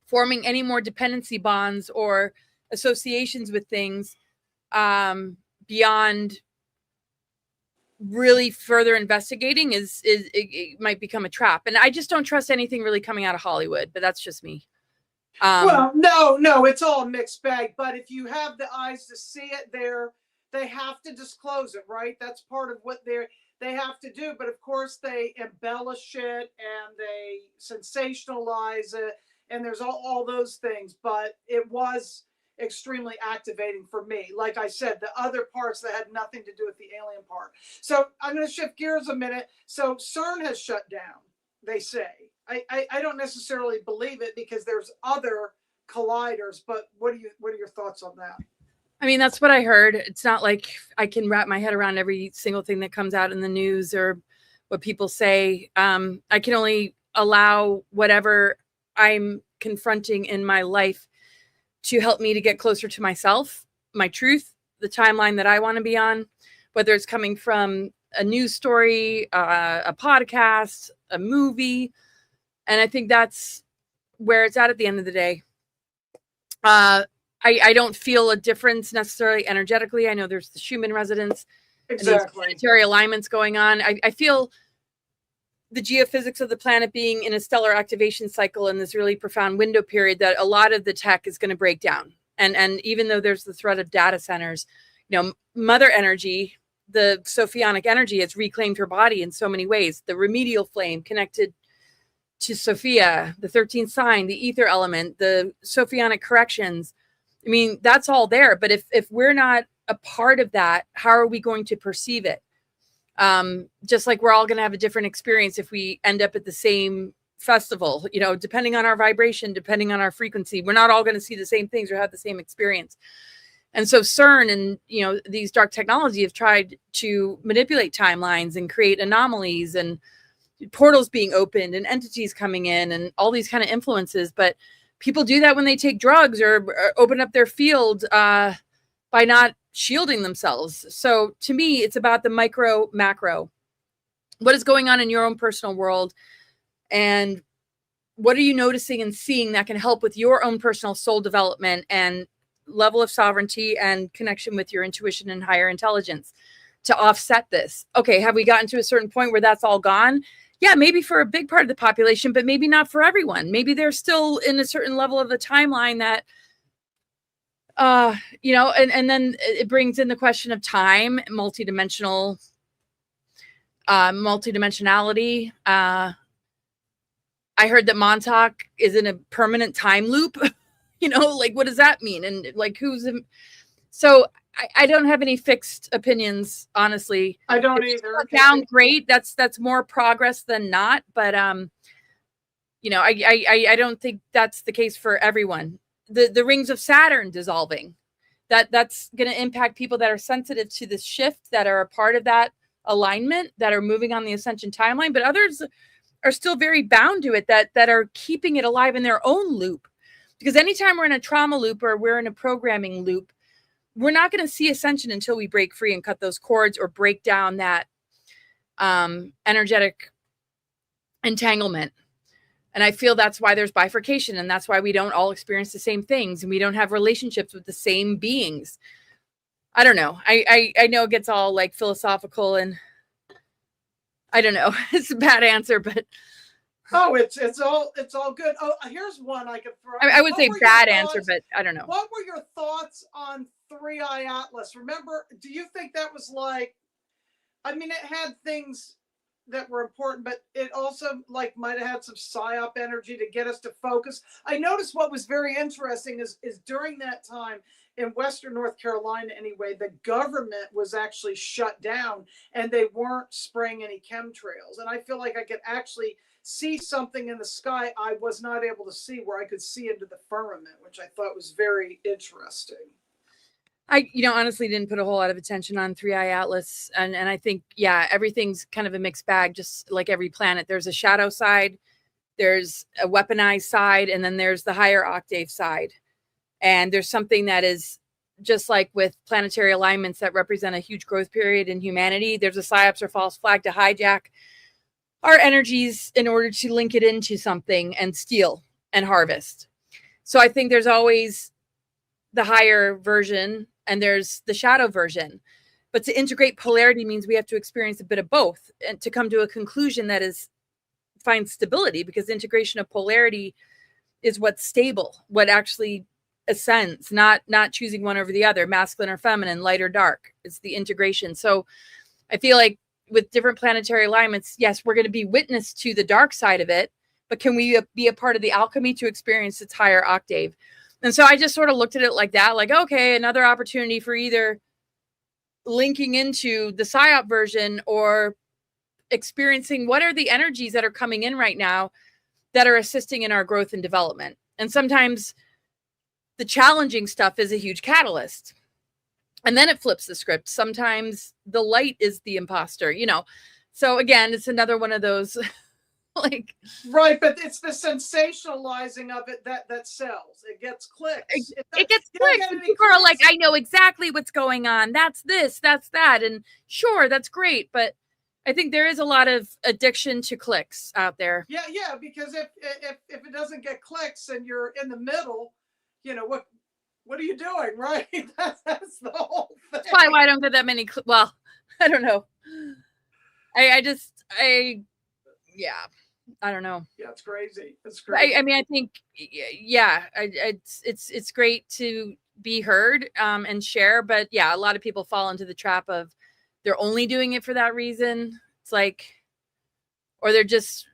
forming any more dependency bonds or associations with things beyond really further investigating it might become a trap. And I just don't trust anything really coming out of Hollywood, but that's just me. Well, no, it's all a mixed bag. But if you have the eyes to see it, they have to disclose it, right? That's part of what they have to do. But of course, they embellish it and they sensationalize it, and there's all those things. But it was extremely activating for me. Like I said, the other parts that had nothing to do with the alien part. So I'm going to shift gears a minute. So CERN has shut down, they say. I don't necessarily believe it because there's other colliders, but what are your thoughts on that? I mean, that's what I heard. It's not like I can wrap my head around every single thing that comes out in the news or what people say. I can only allow whatever I'm confronting in my life to help me to get closer to myself, my truth, the timeline that I want to be on, whether it's coming from a news story, a podcast, a movie. And I think that's where it's at the end of the day. I don't feel a difference necessarily energetically. I know there's the Schumann resonance, exactly, and these planetary alignments going on. I feel the geophysics of the planet being in a stellar activation cycle in this really profound window period that a lot of the tech is going to break down. And even though there's the threat of data centers, mother energy, the Sophionic energy has reclaimed her body in so many ways. The remedial flame connected to Sophia, the 13th sign, the ether element, the Sophionic corrections. I mean, that's all there. But if we're not a part of that, how are we going to perceive it? Just like we're all going to have a different experience if we end up at the same festival, depending on our vibration, depending on our frequency, we're not all going to see the same things or have the same experience. And so CERN and, these dark technology have tried to manipulate timelines and create anomalies and portals being opened and entities coming in and all these kind of influences. But people do that when they take drugs or open up their field by not shielding themselves. So to me, it's about the micro, macro. What is going on in your own personal world? And what are you noticing and seeing that can help with your own personal soul development and level of sovereignty and connection with your intuition and higher intelligence to offset this? Okay, have we gotten to a certain point where that's all gone? Yeah, maybe for a big part of the population, but maybe not for everyone. Maybe they're still in a certain level of the timeline that, and then it brings in the question of time, multidimensionality. I heard that Montauk is in a permanent time loop. What does that mean? And so I don't have any fixed opinions, honestly. I don't either. Sound great. That's more progress than not. But I don't think that's the case for everyone. The rings of Saturn dissolving, that's going to impact people that are sensitive to this shift, that are a part of that alignment, that are moving on the ascension timeline. But others are still very bound to it, that are keeping it alive in their own loop. Because anytime we're in a trauma loop or we're in a programming loop, we're not going to see ascension until we break free and cut those cords or break down that energetic entanglement. And I feel that's why there's bifurcation, and that's why we don't all experience the same things and we don't have relationships with the same beings. I don't know. I know it gets all like philosophical, and I don't know. It's a bad answer, but it's all good. Oh, here's one I could throw. I would say bad answer, but I don't know. What were your thoughts on 3i Atlas? Remember, do you think that was it had things that were important, but it also might have had some psyop energy to get us to focus. I noticed what was very interesting is during that time in Western North Carolina, anyway, the government was actually shut down and they weren't spraying any chemtrails. And I feel like I could actually see something in the sky I was not able to see, where I could see into the firmament, which I thought was very interesting. I honestly didn't put a whole lot of attention on 3i Atlas. And I think, everything's kind of a mixed bag, just like every planet. There's a shadow side, there's a weaponized side, and then there's the higher octave side. And there's something that is just like with planetary alignments that represent a huge growth period in humanity. There's a psyops or false flag to hijack our energies in order to link it into something and steal and harvest. So I think there's always the higher version and there's the shadow version. But to integrate polarity means we have to experience a bit of both and to come to a conclusion that finds stability, because integration of polarity is what's stable, what actually ascends, not choosing one over the other, masculine or feminine, light or dark. It's the integration. So I feel like with different planetary alignments, yes, we're going to be witness to the dark side of it, but can we be a part of the alchemy to experience its higher octave? And so I just sort of looked at it like that, like, okay, another opportunity for either linking into the PSYOP version or experiencing what are the energies that are coming in right now that are assisting in our growth and development. And sometimes the challenging stuff is a huge catalyst. And then it flips the script. Sometimes the light is the imposter, you know. So again, it's another one of those like, right, but it's the sensationalizing of it that sells. It gets clicks. It gets clicks. And people are like, I know exactly what's going on. That's this, that's that. And sure, that's great. But I think there is a lot of addiction to clicks out there. Yeah, because if it doesn't get clicks and you're in the middle, you know, what are you doing, right? That's the whole thing. That's probably why I don't get that many. Well, I don't know. I don't know. Yeah, it's crazy. It's crazy. I mean, I think, yeah, it's great to be heard and share, but yeah, a lot of people fall into the trap of they're only doing it for that reason. It's like, or they're just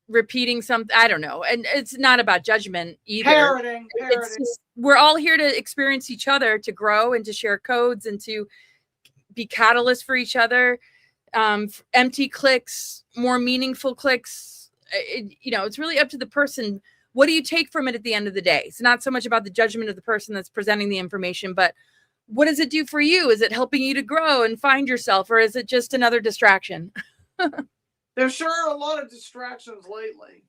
repeating something. I don't know. And it's not about judgment either. Parroting. It's just, we're all here to experience each other, to grow and to share codes and to be catalysts for each other. Empty clicks, more meaningful clicks. It's really up to the person. What do you take from it at the end of the day? It's not so much about the judgment of the person that's presenting the information, but what does it do for you? Is it helping you to grow and find yourself, or is it just another distraction? There sure are a lot of distractions lately.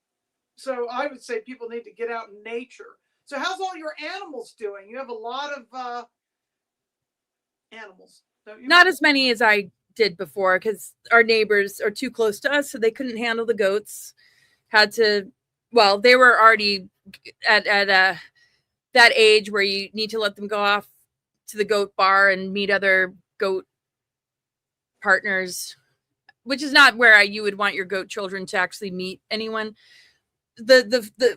So I would say people need to get out in nature. So how's all your animals doing? You have a lot of animals, don't you? Not as many as I did before, because our neighbors are too close to us, so they couldn't handle the goats. They were already at that age where you need to let them go off to the goat bar and meet other goat partners, which is not where you would want your goat children to actually meet anyone.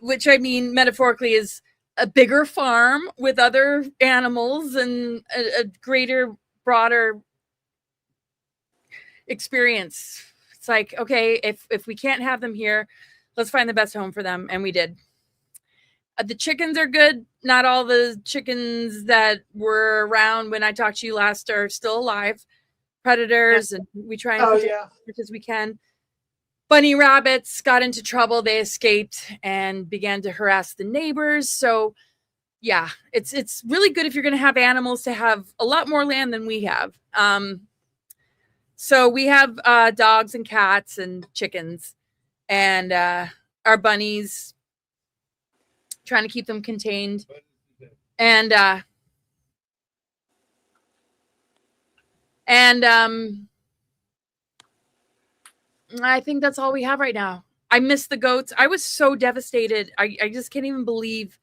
Which I mean metaphorically is a bigger farm with other animals and a greater, broader experience. It's like, okay, if we can't have them here, let's find the best home for them. And we did. The chickens are good. Not all the chickens that were around when I talked to you last are still alive. Predators, and we try and protect as much as we can. Bunny rabbits got into trouble. They escaped and began to harass the neighbors. So yeah, it's really good if you're going to have animals to have a lot more land than we have. So we have dogs and cats and chickens, and our bunnies, trying to keep them contained. And I think that's all we have right now. I miss the goats. I was so devastated. I just can't even believe.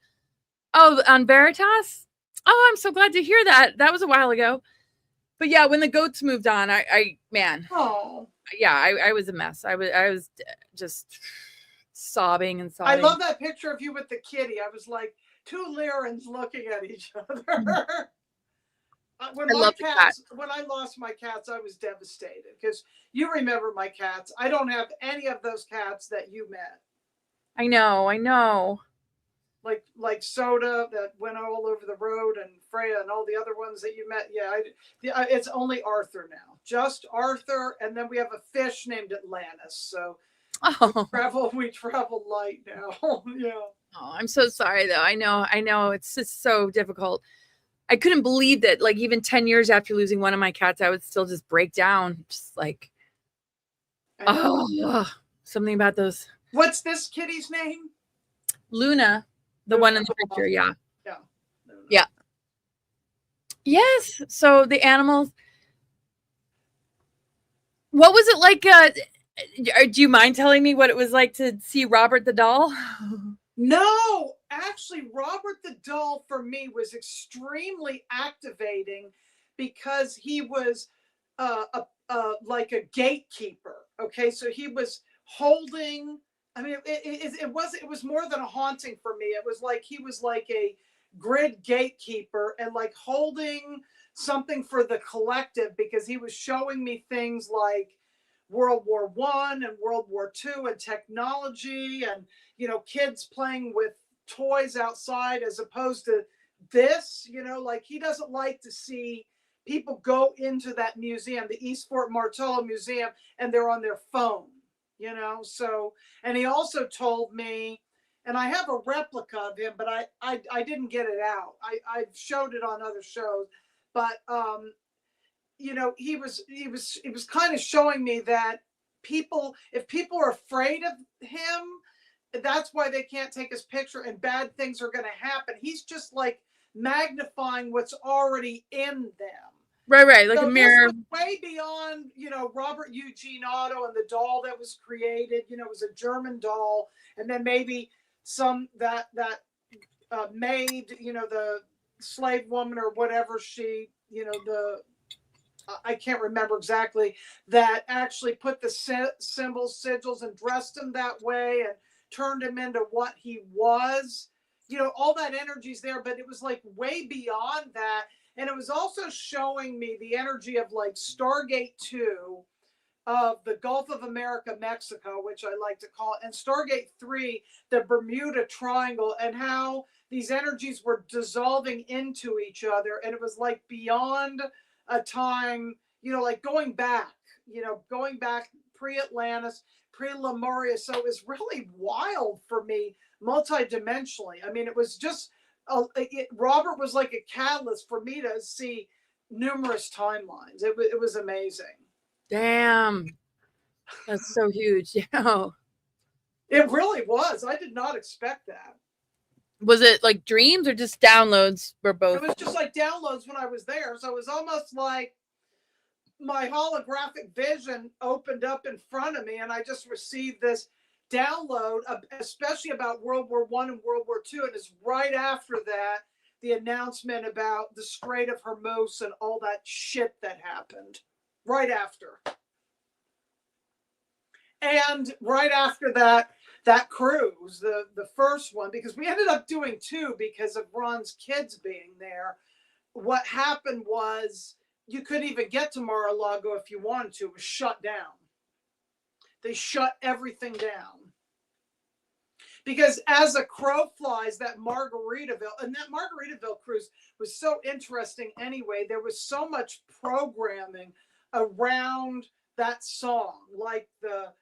Oh, on Veritas? Oh, I'm so glad to hear that. That was a while ago. But yeah, when the goats moved on, Oh. Yeah, I was a mess. I was just sobbing and sobbing. I love that picture of you with the kitty. I was like, two Lyrans looking at each other. When I lost my cats, I was devastated because you remember my cats. I don't have any of those cats that you met. I know. Like Soda that went all over the road, and Freya and all the other ones that you met. Yeah, it's only Arthur now. Just Arthur, and then we have a fish named Atlantis. So we travel light now. Yeah. Oh, I'm so sorry though. I know. It's just so difficult. I couldn't believe that, like, even 10 years after losing one of my cats, I would still just break down. Just like, something about those. What's this kitty's name? Luna, the one in the picture. Yeah. Yeah. Yeah. Yes. So the animals. What was it like Do you mind telling me what it was like to see Robert the doll? No, actually, Robert the Doll for me was extremely activating because he was like a gatekeeper. Okay, so he was holding. I mean, it was more than a haunting for me. It was like he was like a grid gatekeeper and like holding something for the collective because he was showing me things like World War I and World War II and technology and kids playing with toys outside as opposed to this, like he doesn't like to see people go into that museum, the East Fort Martello Museum, and they're on their phone, so, and he also told me, and I have a replica of him, but I didn't get it out. I showed it on other shows, but he was kind of showing me that if people are afraid of him, that's why they can't take his picture and bad things are going to happen. He's just like magnifying what's already in them. Right, like So a this mirror. was way beyond, Robert Eugene Otto and the doll that was created. It was a German doll, and then maybe some that made, the slave woman or whatever she, I can't remember exactly, that actually put the symbols, sigils, and dressed him that way and turned him into what he was. All that energy's there, but it was like way beyond that. And it was also showing me the energy of like Stargate 2 of the Gulf of America, Mexico, which I like to call it, and Stargate 3, the Bermuda Triangle, and how these energies were dissolving into each other. And it was like beyond a time, like going back pre-Atlantis, pre-Lemuria. So it was really wild for me, multidimensionally. I mean, it was just, Robert was like a catalyst for me to see numerous timelines. It was amazing. Damn. That's so huge. Yeah. It really was. I did not expect that. Was it like dreams or just downloads for both? It was just like downloads when I was there. So it was almost like my holographic vision opened up in front of me and I just received this download, especially about World War I and World War II. And it's right after that, the announcement about the Strait of Hormuz and all that shit that happened. Right after. And right after that cruise, the first one, because we ended up doing two because of Ron's kids being there. What happened was you couldn't even get to Mar-a-Lago if you wanted to. It was shut down. They shut everything down. Because as a crow flies, that Margaritaville cruise was so interesting anyway. There was so much programming around that song, like the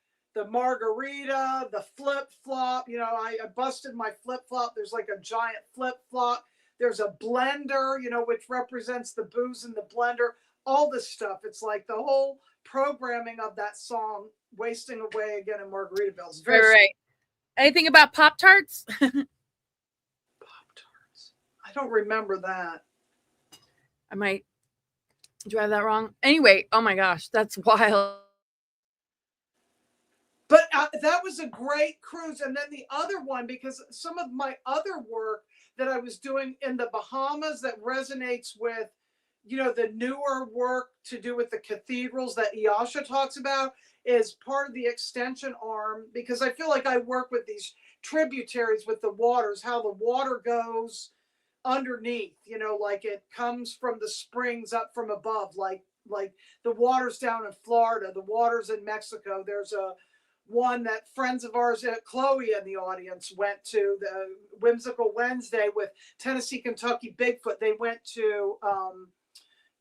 margarita, the flip flop. I busted my flip flop. There's like a giant flip flop. There's a blender, which represents the booze in the blender. All this stuff. It's like the whole programming of that song, Wasting Away Again in Margaritaville. It's very right. Anything about Pop-Tarts? Pop-Tarts. I don't remember that. I might. Do I have that wrong? Anyway, oh my gosh, that's wild. But that was a great cruise. And then the other one, because some of my other work that I was doing in the Bahamas that resonates with, the newer work to do with the cathedrals that Iyasha talks about is part of the extension arm, because I feel like I work with these tributaries with the waters, how the water goes underneath, like it comes from the springs up from above, like the waters down in Florida, the waters in Mexico. There's a one that friends of ours, Chloe in the audience, went to, the Whimsical Wednesday with Tennessee, Kentucky Bigfoot. They went to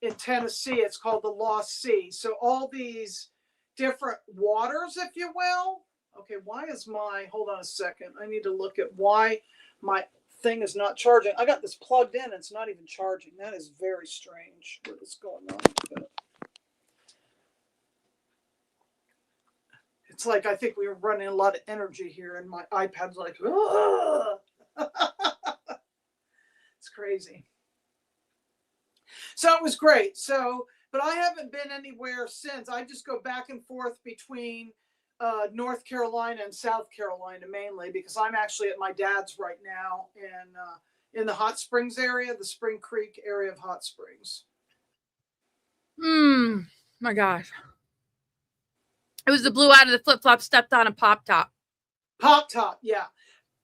in Tennessee. It's called the Lost Sea. So all these different waters, if you will. Okay, why is hold on a second. I need to look at why my thing is not charging. I got this plugged in. It's not even charging. That is very strange. What is going on with it? It's like I think we were running a lot of energy here, and my iPad's like, it's crazy. So it was great. So, but I haven't been anywhere since. I just go back and forth between North Carolina and South Carolina mainly, because I'm actually at my dad's right now in the Hot Springs area, the Spring Creek area of Hot Springs. My gosh. It was the blue out of the flip-flop stepped on a pop top. Pop top, yeah.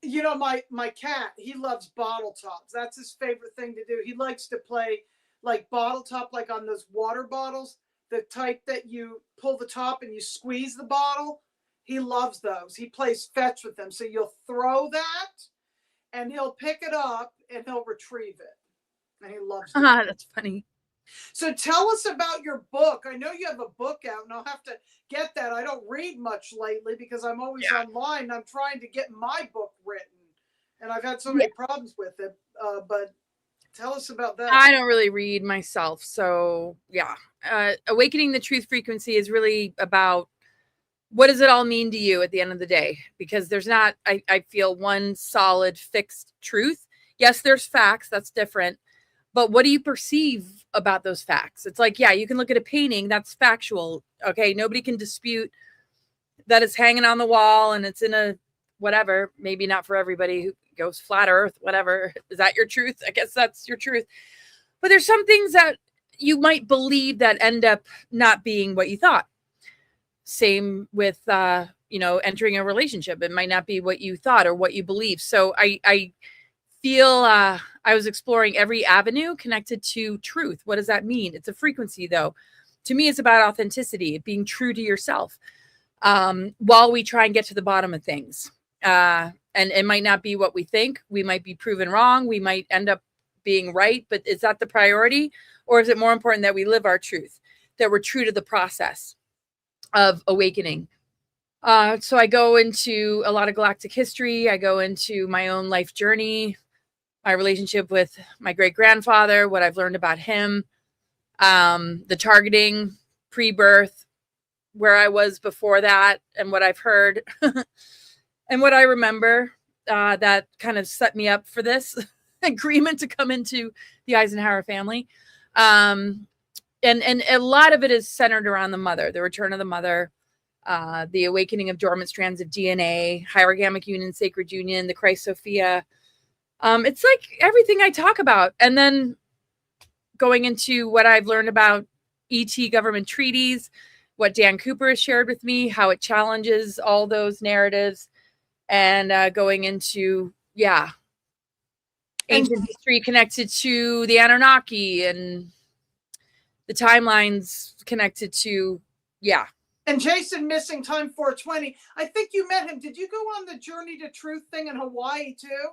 You know, my cat, he loves bottle tops. That's his favorite thing to do. He likes to play like bottle top, like on those water bottles, the type that you pull the top and you squeeze the bottle. He loves those. He plays fetch with them. So you'll throw that and he'll pick it up and he'll retrieve it. And he loves it. That's funny. So tell us about your book. I know you have a book out, and I'll have to get that. I don't read much lately because I'm always online. I'm trying to get my book written, and I've had so many problems with it. But tell us about that. I don't really read myself. So yeah, Awakening the Truth Frequency is really about what does it all mean to you at the end of the day? Because there's not, I feel, one solid fixed truth. Yes, there's facts. That's different. But what do you perceive about those facts? It's like, yeah, you can look at a painting. That's factual. Okay. Nobody can dispute that it's hanging on the wall and it's in a whatever, maybe not for everybody who goes flat earth, whatever. Is that your truth? I guess that's your truth. But there's some things that you might believe that end up not being what you thought. Same with, entering a relationship. It might not be what you thought or what you believe. So I feel I was exploring every avenue connected to truth. What does that mean? It's a frequency, though. To me, it's about authenticity, being true to yourself, while we try and get to the bottom of things. And it might not be what we think. We might be proven wrong. We might end up being right. But is that the priority? Or is it more important that we live our truth, that we're true to the process of awakening? So I go into a lot of galactic history. I go into my own life journey, my relationship with my great-grandfather, what I've learned about him, the targeting, pre-birth, where I was before that, and what I've heard and what I remember that kind of set me up for this agreement to come into the Eisenhower family. And a lot of it is centered around the mother, the return of the mother, the awakening of dormant strands of DNA, hierogamic union, sacred union, the Christ Sophia. It's like everything I talk about. And then going into what I've learned about ET government treaties, what Dan Cooper has shared with me, how it challenges all those narratives, and going into, ancient history connected to the Anunnaki and the timelines connected to, And Jason missing time 420. I think you met him. Did you go on the Journey to Truth thing in Hawaii too?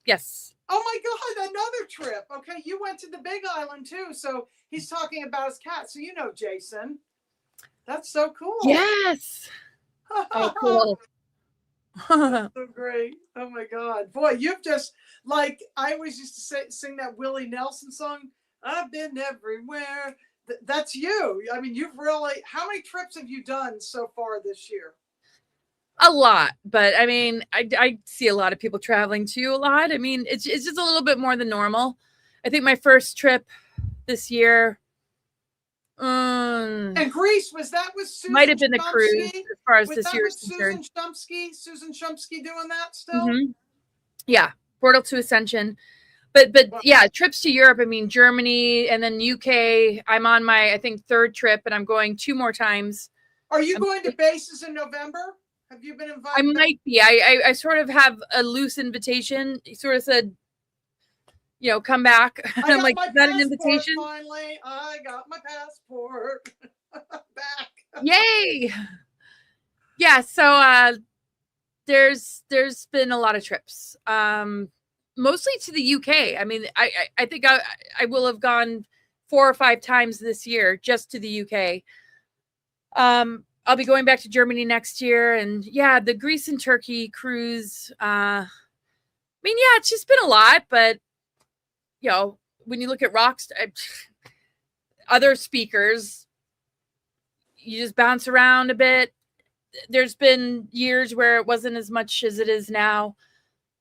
Yes. Oh my God, another trip. Okay, you went to the Big Island too. So he's talking about his cat. So you know Jason. That's so cool. Yes. Oh, cool. So great. Oh my God. Boy, you've just, like, I always used to sing that Willie Nelson song. I've been everywhere. That's you. I mean, you've really, how many trips have you done so far this year? A lot, but I mean, I see a lot of people traveling too a lot. I mean, it's just a little bit more than normal. I think my first trip this year, and Greece, was that with Susan might have been a Shumsky? Cruise as far as this year is concerned. Susan Shumsky doing that still? Mm-hmm. Yeah, Portal to Ascension. But yeah, trips to Europe, I mean, Germany and then UK. I'm on my, I think, third trip, and I'm going 2 more times. Are you going to bases in November? Have you been invited? I might be. I sort of have a loose invitation. He sort of said, come back. And I'm like, is that an invitation? Finally, I got my passport back. Yay. Yeah, so there's been a lot of trips. Mostly to the UK. I mean, I think I will have gone 4 or 5 times this year just to the UK. I'll be going back to Germany next year, and the Greece and Turkey cruise. I mean, it's just been a lot, but when you look at other speakers, you just bounce around a bit. There's been years where it wasn't as much as it is now.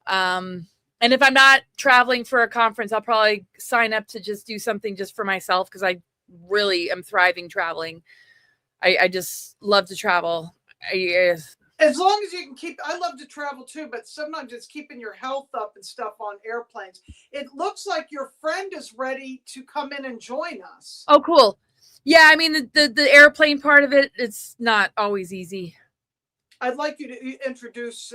And if I'm not traveling for a conference, I'll probably sign up to just do something just for myself, because I really am thriving traveling. I just love to travel. Yes. As long as you can keep, I love to travel too, but sometimes it's keeping your health up and stuff on airplanes. It looks like your friend is ready to come in and join us. Oh, cool. Yeah, I mean the airplane part of it, it's not always easy. I'd like you to introduce,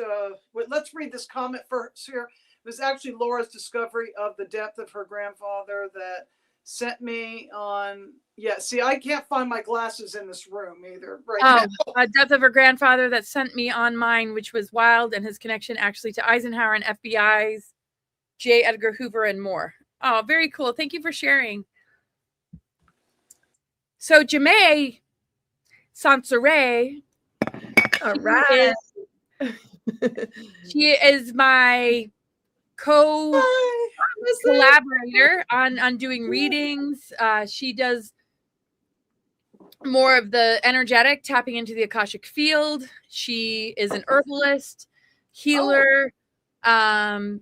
let's read this comment first here. It was actually Laura's discovery of the depth of her grandfather that sent me on, yeah, see, I can't find my glasses in this room either right now. Death of her grandfather that sent me on mine, which was wild, and his connection actually to Eisenhower and FBI's J. Edgar Hoover and more. Oh, very cool. Thank you for sharing. So Jamae Sansare, all right. She is my collaborator on doing readings. She does more of the energetic, tapping into the Akashic field. She is an herbalist, healer. Man,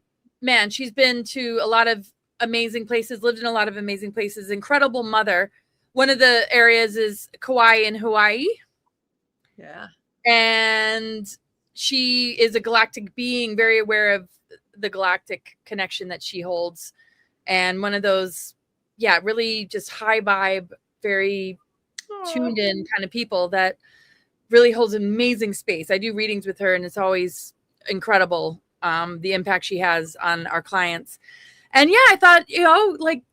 she's been to a lot of amazing places, lived in a lot of amazing places. Incredible mother. One of the areas is Kauai in Hawaii. Yeah. And she is a galactic being, very aware of the galactic connection that she holds. And one of those, yeah, really just high vibe, very tuned in kind of people that really holds amazing space. I do readings with her and it's always incredible, the impact she has on our clients. And yeah, I thought, like,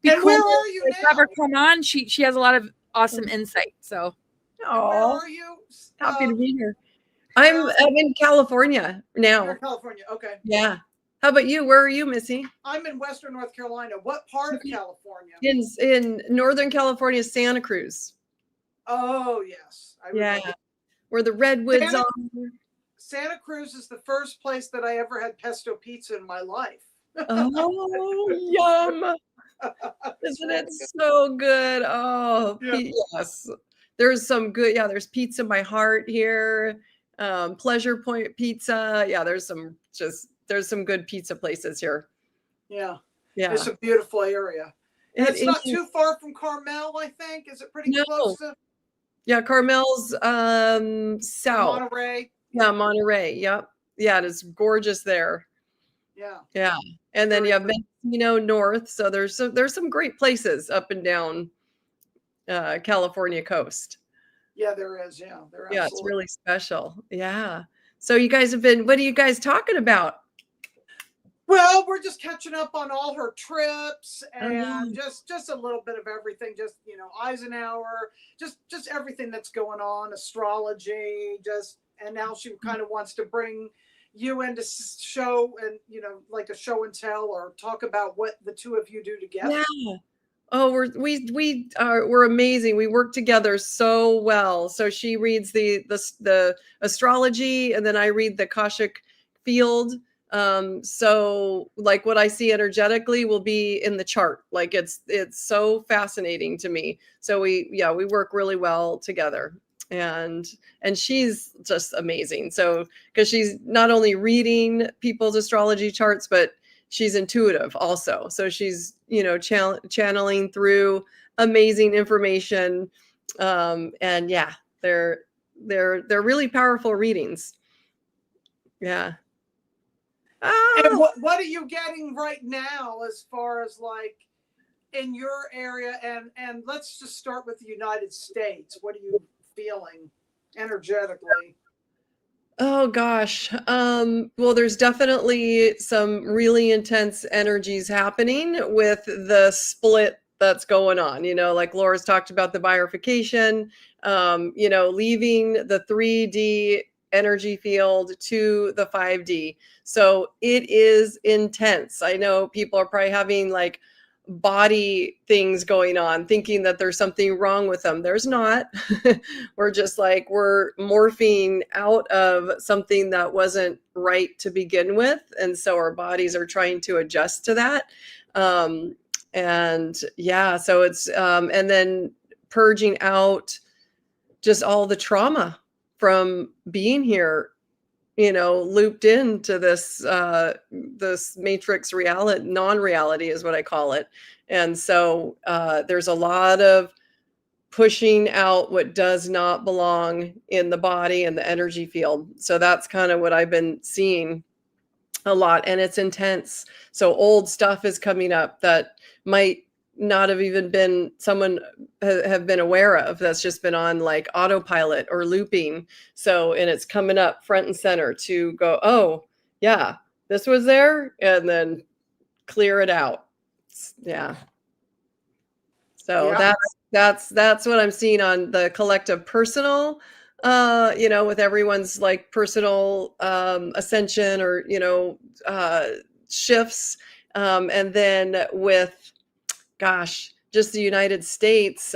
and where are you now? Have her come on. She has a lot of awesome insight. So, where are you? Happy to be here. I'm in California now. You're in California, okay. Yeah. How about you? Where are you, Missy? I'm in Western North Carolina. What part of California? In Northern California, Santa Cruz. Oh yes. Where the redwoods are. Santa Cruz is the first place that I ever had pesto pizza in my life. Oh, yum. Isn't it so good? Oh, yeah. Yes. There's some good, there's Pizza My Heart here. Pleasure Point Pizza. Yeah, there's some good pizza places here. Yeah. It's a beautiful area. And it's not too far from Carmel, I think. Is it pretty close to? Yeah, Carmel's south. Monterey. Yeah, Monterey. Yep. Yeah, it's gorgeous there. Yeah. Yeah. And then you have Mendocino north. So there's some great places up and down California coast. Yeah, there is. Yeah, yeah, it's really special. Yeah. So you guys what are you guys talking about? Well, we're just catching up on all her trips and just a little bit of everything. Just, Eisenhower, just everything that's going on, astrology, and now she kind of wants to bring you into show and, like a show and tell or talk about what the two of you do together. Yeah. Oh, we're amazing. We work together so well. So she reads the astrology and then I read the Akashic field. So like what I see energetically will be in the chart. Like it's so fascinating to me. So we work really well together. And she's just amazing. So because she's not only reading people's astrology charts, but she's intuitive also. So she's, channeling through amazing information. And yeah, they're really powerful readings. Yeah. And what are you getting right now as far as like in your area? And let's just start with the United States. What are you feeling energetically? Oh gosh. Well, there's definitely some really intense energies happening with the split that's going on, like Laura's talked about the bifurcation, leaving the 3D energy field to the 5D. So it is intense. I know people are probably having like body things going on, thinking that there's something wrong with them. There's not. We're just like, we're morphing out of something that wasn't right to begin with. And so our bodies are trying to adjust to that. And yeah, so it's, and then purging out just all the trauma from being here, looped into this matrix reality, non-reality is what I call it. And so there's a lot of pushing out what does not belong in the body and the energy field. So that's kind of what I've been seeing a lot, and it's intense. So old stuff is coming up that might not have even been someone have been aware of, that's just been on like autopilot or looping. So, and it's coming up front and center to go, oh yeah, this was there, and then clear it out. Yeah. So Yeah. that's what I'm seeing on the collective personal, with everyone's like personal ascension or, shifts. And then with, gosh, just the United States,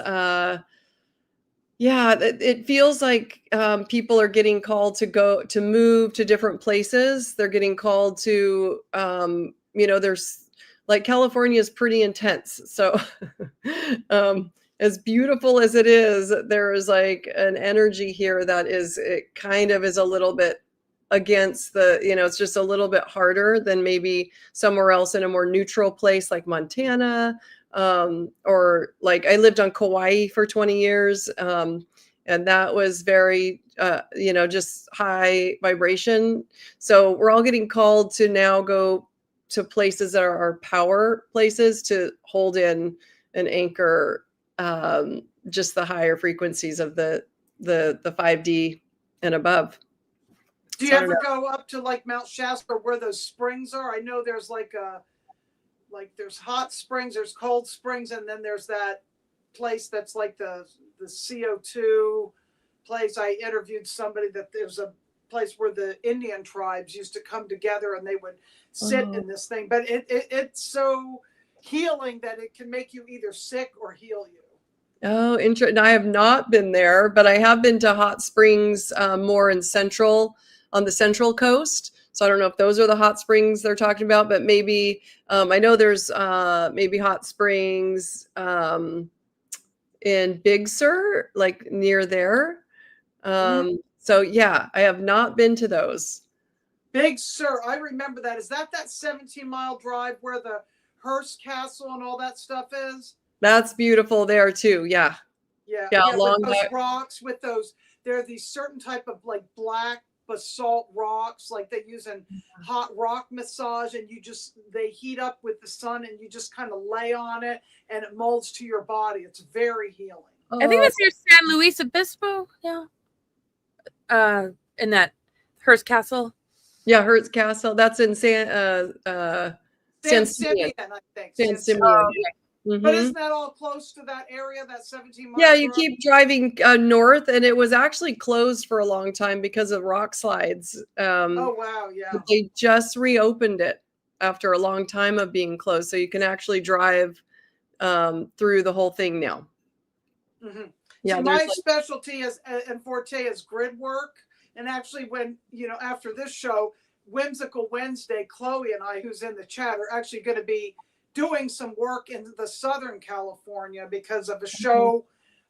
it feels like people are getting called to move to different places. They're getting called to, there's like California is pretty intense. So as beautiful as it is, there is like an energy here that it kind of is a little bit against it's just a little bit harder than maybe somewhere else in a more neutral place like Montana. Or like I lived on Kauai for 20 years. And that was very, just high vibration. So we're all getting called to now go to places that are our power places to hold in and anchor, just the higher frequencies of the 5D and above. Do you ever go up to like Mount Shasta where those springs are? I know there's there's hot springs, there's cold springs, and then there's that place that's like the CO2 place. I interviewed somebody that there's a place where the Indian tribes used to come together and they would sit in this thing. But it's so healing that it can make you either sick or heal you. Oh, interesting. I have not been there, but I have been to hot springs more on the central coast. So I don't know if those are the hot springs they're talking about, but maybe I know there's maybe hot springs in Big Sur, like near there. So yeah, I have not been to those. Big Sur, I remember that. Is that 17-mile drive where the Hearst Castle and all that stuff is? That's beautiful there too. Yeah. Yeah. Along with those rocks, there are these certain type of like black basalt rocks, like they use in hot rock massage, and they heat up with the sun, and you just kind of lay on it, and it molds to your body. It's very healing. I think that's near San Luis Obispo. Yeah. In that Hearst Castle. Yeah, Hearst Castle. That's in San Simeon, I think. San Simeon. But isn't that all close to that area, that 17 miles? Yeah, you keep driving north, and it was actually closed for a long time because of rock slides. Oh, wow, yeah. They just reopened it after a long time of being closed, so you can actually drive through the whole thing now. Yeah, so my specialty and forte is grid work. And actually, when, after this show, Whimsical Wednesday, Chloe and I, who's in the chat, are actually going to be doing some work in the Southern California because of a show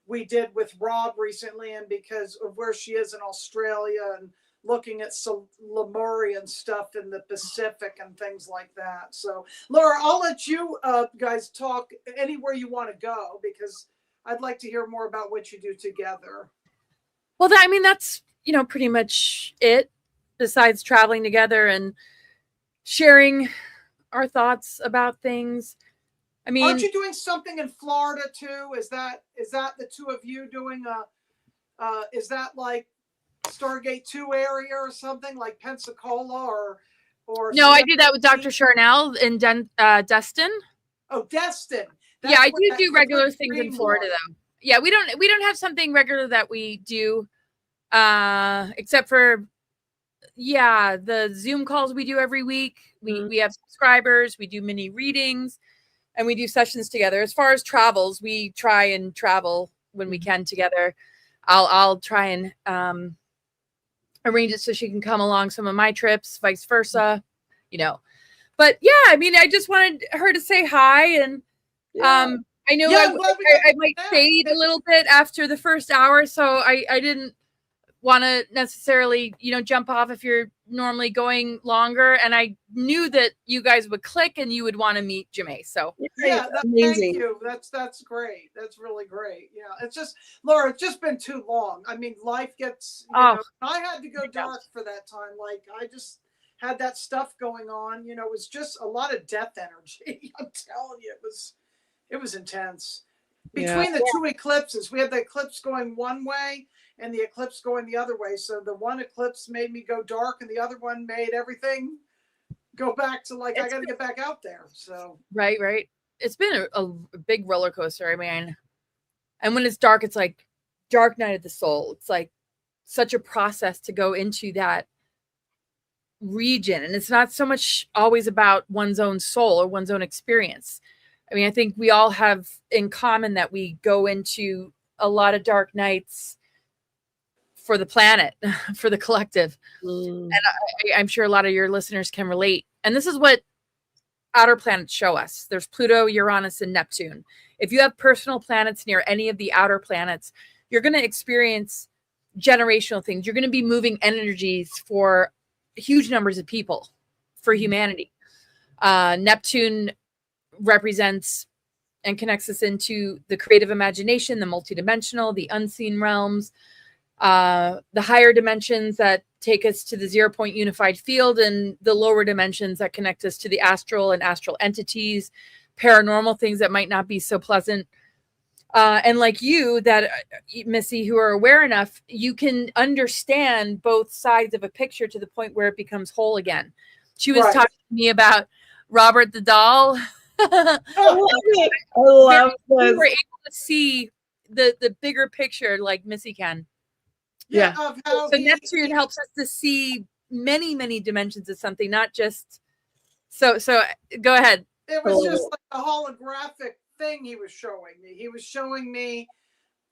we did with Rob recently, and because of where she is in Australia, and looking at some Lemurian stuff in the Pacific and things like that. So, Laura, I'll let you guys talk anywhere you want to go, because I'd like to hear more about what you do together. Well, that's, pretty much it, besides traveling together and sharing our thoughts about things. Aren't you doing something in Florida too? Is that the two of you doing is that like Stargate 2 area or something, like Pensacola or No, I do that with Dr. Charnel in Destin. Oh, Destin. Yeah, I do regular things in Florida though. Yeah, we don't have something regular that we do except for the Zoom calls we do every week. We have subscribers, we do mini readings, and we do sessions together. As far as travels, we try and travel when we can together. I'll try and arrange it so she can come along some of my trips, vice versa, But yeah, I just wanted her to say hi, and I know I might fade a little bit after the first hour, so I didn't want to necessarily, jump off if you're normally going longer, and I knew that you guys would click and you would want to meet Jamae. So Yeah, amazing. thank you. That's great. That's really great. Yeah, it's just, Laura, it's just been too long. I mean, life gets, I had to go dark for that time. Like, I just had that stuff going on. You know, it was just a lot of death energy. I'm telling you, it was intense. Between the two eclipses, we had the eclipse going one way and the eclipse going the other way. So the one eclipse made me go dark, and the other one made everything go back to like, I got to get back out there. So right. It's been a big roller coaster. I mean, and when it's dark, it's like dark night of the soul. It's like such a process to go into that region, and it's not so much always about one's own soul or one's own experience. I mean, I think we all have in common that we go into a lot of dark nights for the planet, for the collective. And I'm sure a lot of your listeners can relate. And this is what outer planets show us. There's Pluto, Uranus, and Neptune. If you have personal planets near any of the outer planets, you're going to experience generational things. You're going to be moving energies for huge numbers of people, for humanity. Neptune represents and connects us into the creative imagination, the multidimensional, the unseen realms, the higher dimensions that take us to the 0 point unified field, and the lower dimensions that connect us to the astral and astral entities, paranormal things that might not be so pleasant. And like you, that Missy, who are aware enough, you can understand both sides of a picture to the point where it becomes whole again. She was talking to me about Robert the doll. I love this. We were able to see the bigger picture like Missy can. Yeah. Of how so Neptune helps us to see many dimensions of something, not just so go ahead. It was just like a holographic thing he was showing me. He was showing me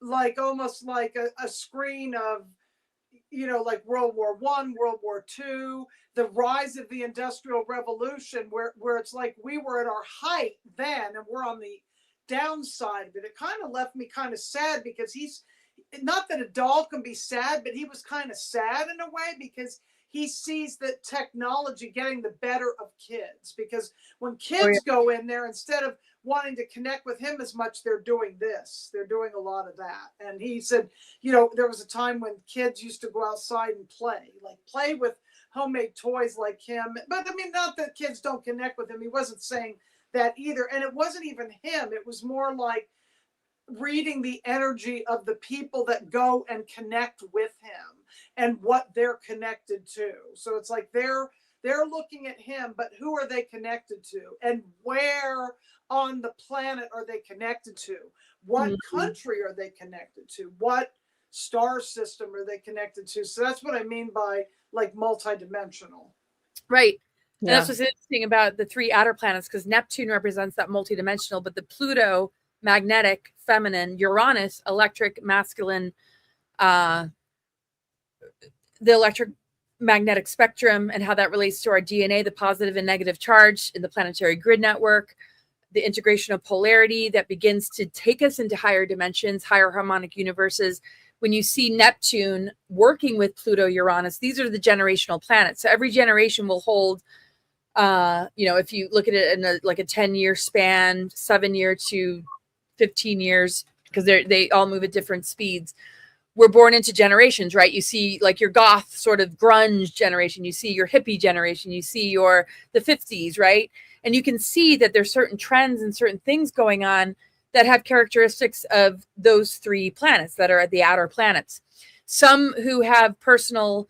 like almost like a screen of, you know, like World War I, World War II, the rise of the Industrial Revolution, where it's like we were at our height then and we're on the downside of it. It kind of left me kind of sad, because he's not that a doll can be sad, but he was kind of sad in a way, because he sees that technology getting the better of kids. Because when kids go in there, instead of wanting to connect with him as much, they're doing this. They're doing a lot of that. And he said, you know, there was a time when kids used to go outside and play with homemade toys like him. But I mean, not that kids don't connect with him. He wasn't saying that either. And it wasn't even him. It was more like reading the energy of the people that go and connect with him and what they're connected to. So it's like they're looking at him, but who are they connected to, and where on the planet are they connected to? What country are they connected to? What star system are they connected to? So that's what I mean by like multidimensional. Right. And that's what's interesting about the three outer planets, because Neptune represents that multidimensional, but the Pluto, magnetic, feminine, Uranus, electric, masculine, the electromagnetic spectrum and how that relates to our DNA, the positive and negative charge in the planetary grid network, the integration of polarity that begins to take us into higher dimensions, higher harmonic universes. When you see Neptune working with Pluto, Uranus, these are the generational planets. So every generation will hold, if you look at it in a 10-year span, 7-year to 15 years, because they all move at different speeds. We're born into generations, right? You see like your goth sort of grunge generation, you see your hippie generation, you see the 50s, right? And you can see that there's certain trends and certain things going on that have characteristics of those three planets that are at the outer planets. Some who have personal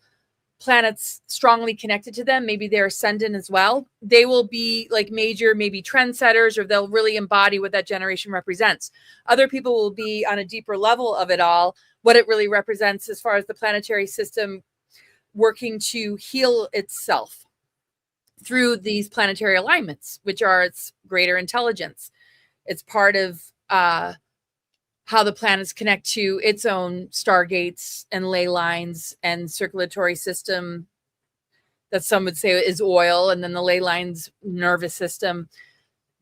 planets strongly connected to them, maybe they're ascendant as well, they will be like major, maybe trendsetters, or they'll really embody what that generation represents. Other people will be on a deeper level of it all, what it really represents as far as the planetary system working to heal itself through these planetary alignments, which are its greater intelligence. It's part of how the planets connect to its own stargates and ley lines and circulatory system that some would say is oil, and then the ley lines, nervous system,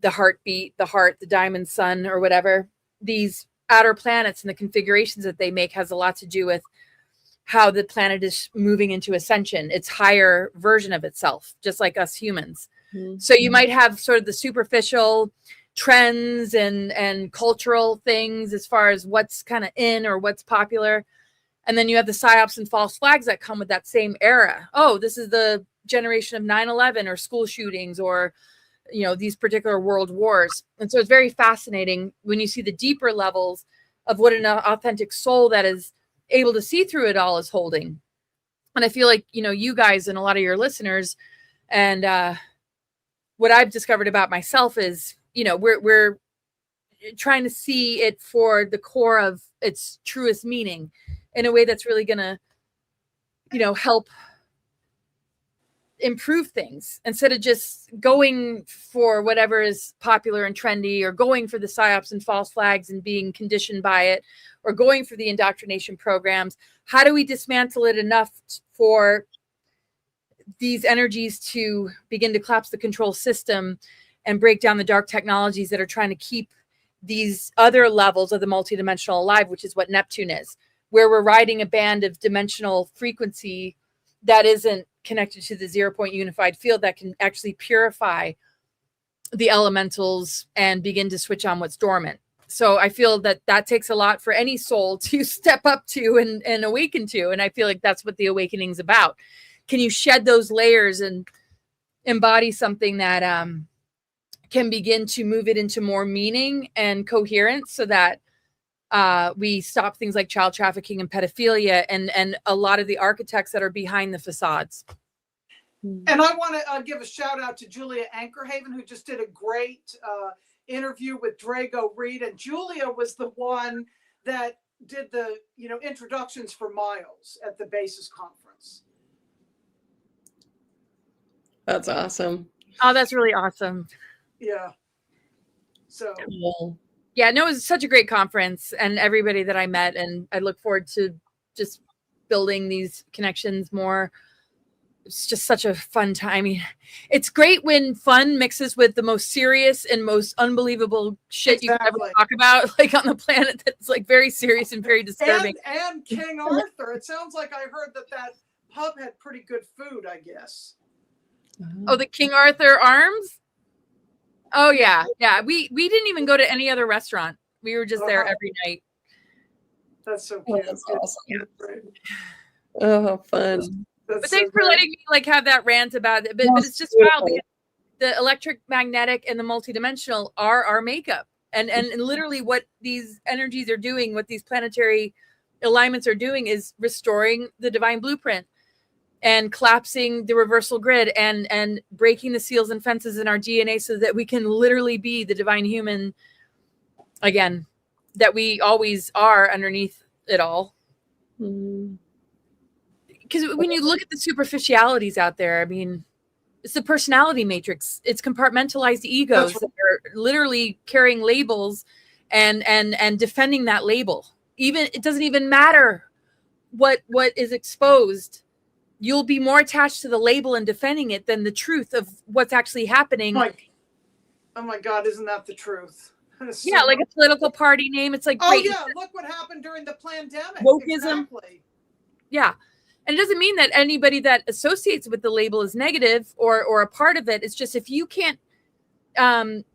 the heartbeat, the heart, the diamond sun, or whatever. These outer planets and the configurations that they make has a lot to do with how the planet is moving into ascension, its higher version of itself, just like us humans. Mhm. So you might have sort of the superficial trends and cultural things as far as what's kind of in or what's popular. And then you have the psyops and false flags that come with that same era. Oh, this is the generation of 9/11 or school shootings or, you know, these particular world wars. And so it's very fascinating when you see the deeper levels of what an authentic soul that is able to see through it all is holding. And I feel like, you know, you guys and a lot of your listeners and what I've discovered about myself is, you know, we're trying to see it for the core of its truest meaning in a way that's really going to, you know, help improve things instead of just going for whatever is popular and trendy or going for the psyops and false flags and being conditioned by it or going for the indoctrination programs. How do we dismantle it enough for these energies to begin to collapse the control system and break down the dark technologies that are trying to keep these other levels of the multidimensional alive, which is what Neptune is, where we're riding a band of dimensional frequency that isn't connected to the 0 point unified field that can actually purify the elementals and begin to switch on what's dormant. So I feel that that takes a lot for any soul to step up to and awaken to. And I feel like that's what the awakening is about. Can you shed those layers and embody something that can begin to move it into more meaning and coherence so that we stop things like child trafficking and pedophilia and a lot of the architects that are behind the facades. And I want to give a shout out to Julia Ankerhaven, who just did a great interview with Drago Reed. And Julia was the one that did the, you know, introductions for Miles at the Basis Conference. That's awesome. Oh, that's really awesome. Yeah. So Cool. Yeah, no, it was such a great conference and everybody that I met. And I look forward to just building these connections more. It's just such a fun time. I mean, it's great when fun mixes with the most serious and most unbelievable shit you can ever talk about, like on the planet that's like very serious and very disturbing. And King Arthur. It sounds like I heard that pub had pretty good food, I guess. Oh, the King Arthur Arms? Oh yeah. Yeah. We didn't even go to any other restaurant. We were just there every night. That's so Oh, cute. that's awesome. Yeah. Oh, fun. But thanks for letting me like have that rant about it. But it's just wild because the electric, magnetic, and the multidimensional are our makeup. And literally what these energies are doing, what these planetary alignments are doing is restoring the divine blueprint and collapsing the reversal grid and breaking the seals and fences in our DNA so that we can literally be the divine human again, that we always are underneath it all. Because when you look at the superficialities out there, I mean, it's the personality matrix. It's compartmentalized egos that are literally carrying labels and defending that label. Even it doesn't even matter what is exposed. You'll be more attached to the label and defending it than the truth of what's actually happening. Oh my God, isn't that the truth? Yeah, like a political party name. It's like, oh great. yeah, look what happened during the pandemic. Wokeism. Exactly. Yeah. And it doesn't mean that anybody that associates with the label is negative or a part of it. It's just if you can't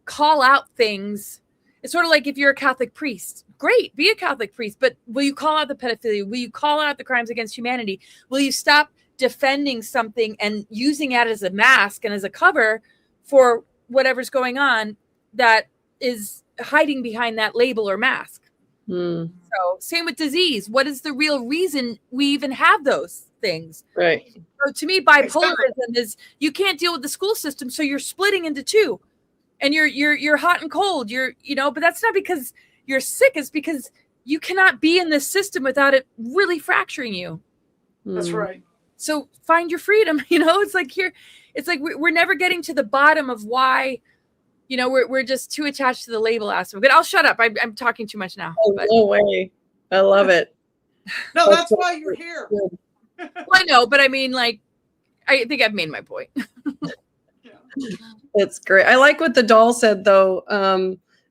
call out things, it's sort of like if you're a Catholic priest, great, be a Catholic priest, but will you call out the pedophilia? Will you call out the crimes against humanity? Will you stop defending something and using it as a mask and as a cover for whatever's going on that is hiding behind that label or mask? So same with disease. What is the real reason we even have those things? Right. So to me, bipolarism is you can't deal with the school system, so you're splitting into two, and you're hot and cold. But that's not because you're sick. It's because you cannot be in this system without it really fracturing you. That's right. So find your freedom. It's like we're never getting to the bottom of why. We're just too attached to the label aspect. But I'll shut up. I'm talking too much now. Oh, no way. I love it. No, that's why you're here. Well, I know, but I mean, like, I think I've made my point. That's great. I like what the doll said, though,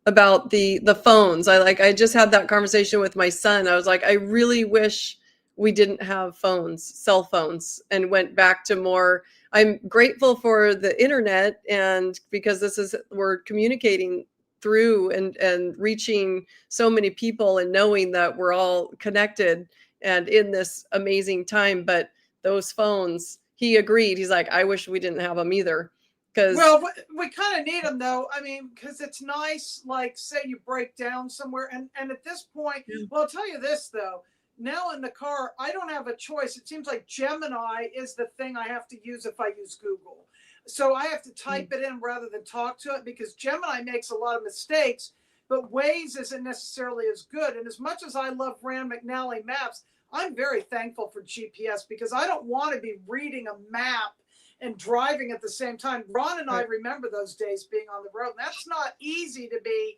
about the phones. I just had that conversation with my son. I was like, I really wish we didn't have cell phones, and went back to more. I'm grateful for the internet, and because we're communicating through and reaching so many people and knowing that we're all connected and in this amazing time. But those phones, he agreed. He's like, I wish we didn't have them either. Well, we kind of need them though. I mean, because it's nice, like say you break down somewhere, and at this point, well, I'll tell you this though. Now in the car, I don't have a choice. It seems like Gemini is the thing I have to use if I use Google. So I have to type it in rather than talk to it, because Gemini makes a lot of mistakes, but Waze isn't necessarily as good. And as much as I love Rand McNally maps, I'm very thankful for GPS, because I don't want to be reading a map and driving at the same time. Ron and I remember those days being on the road. And that's not easy to be,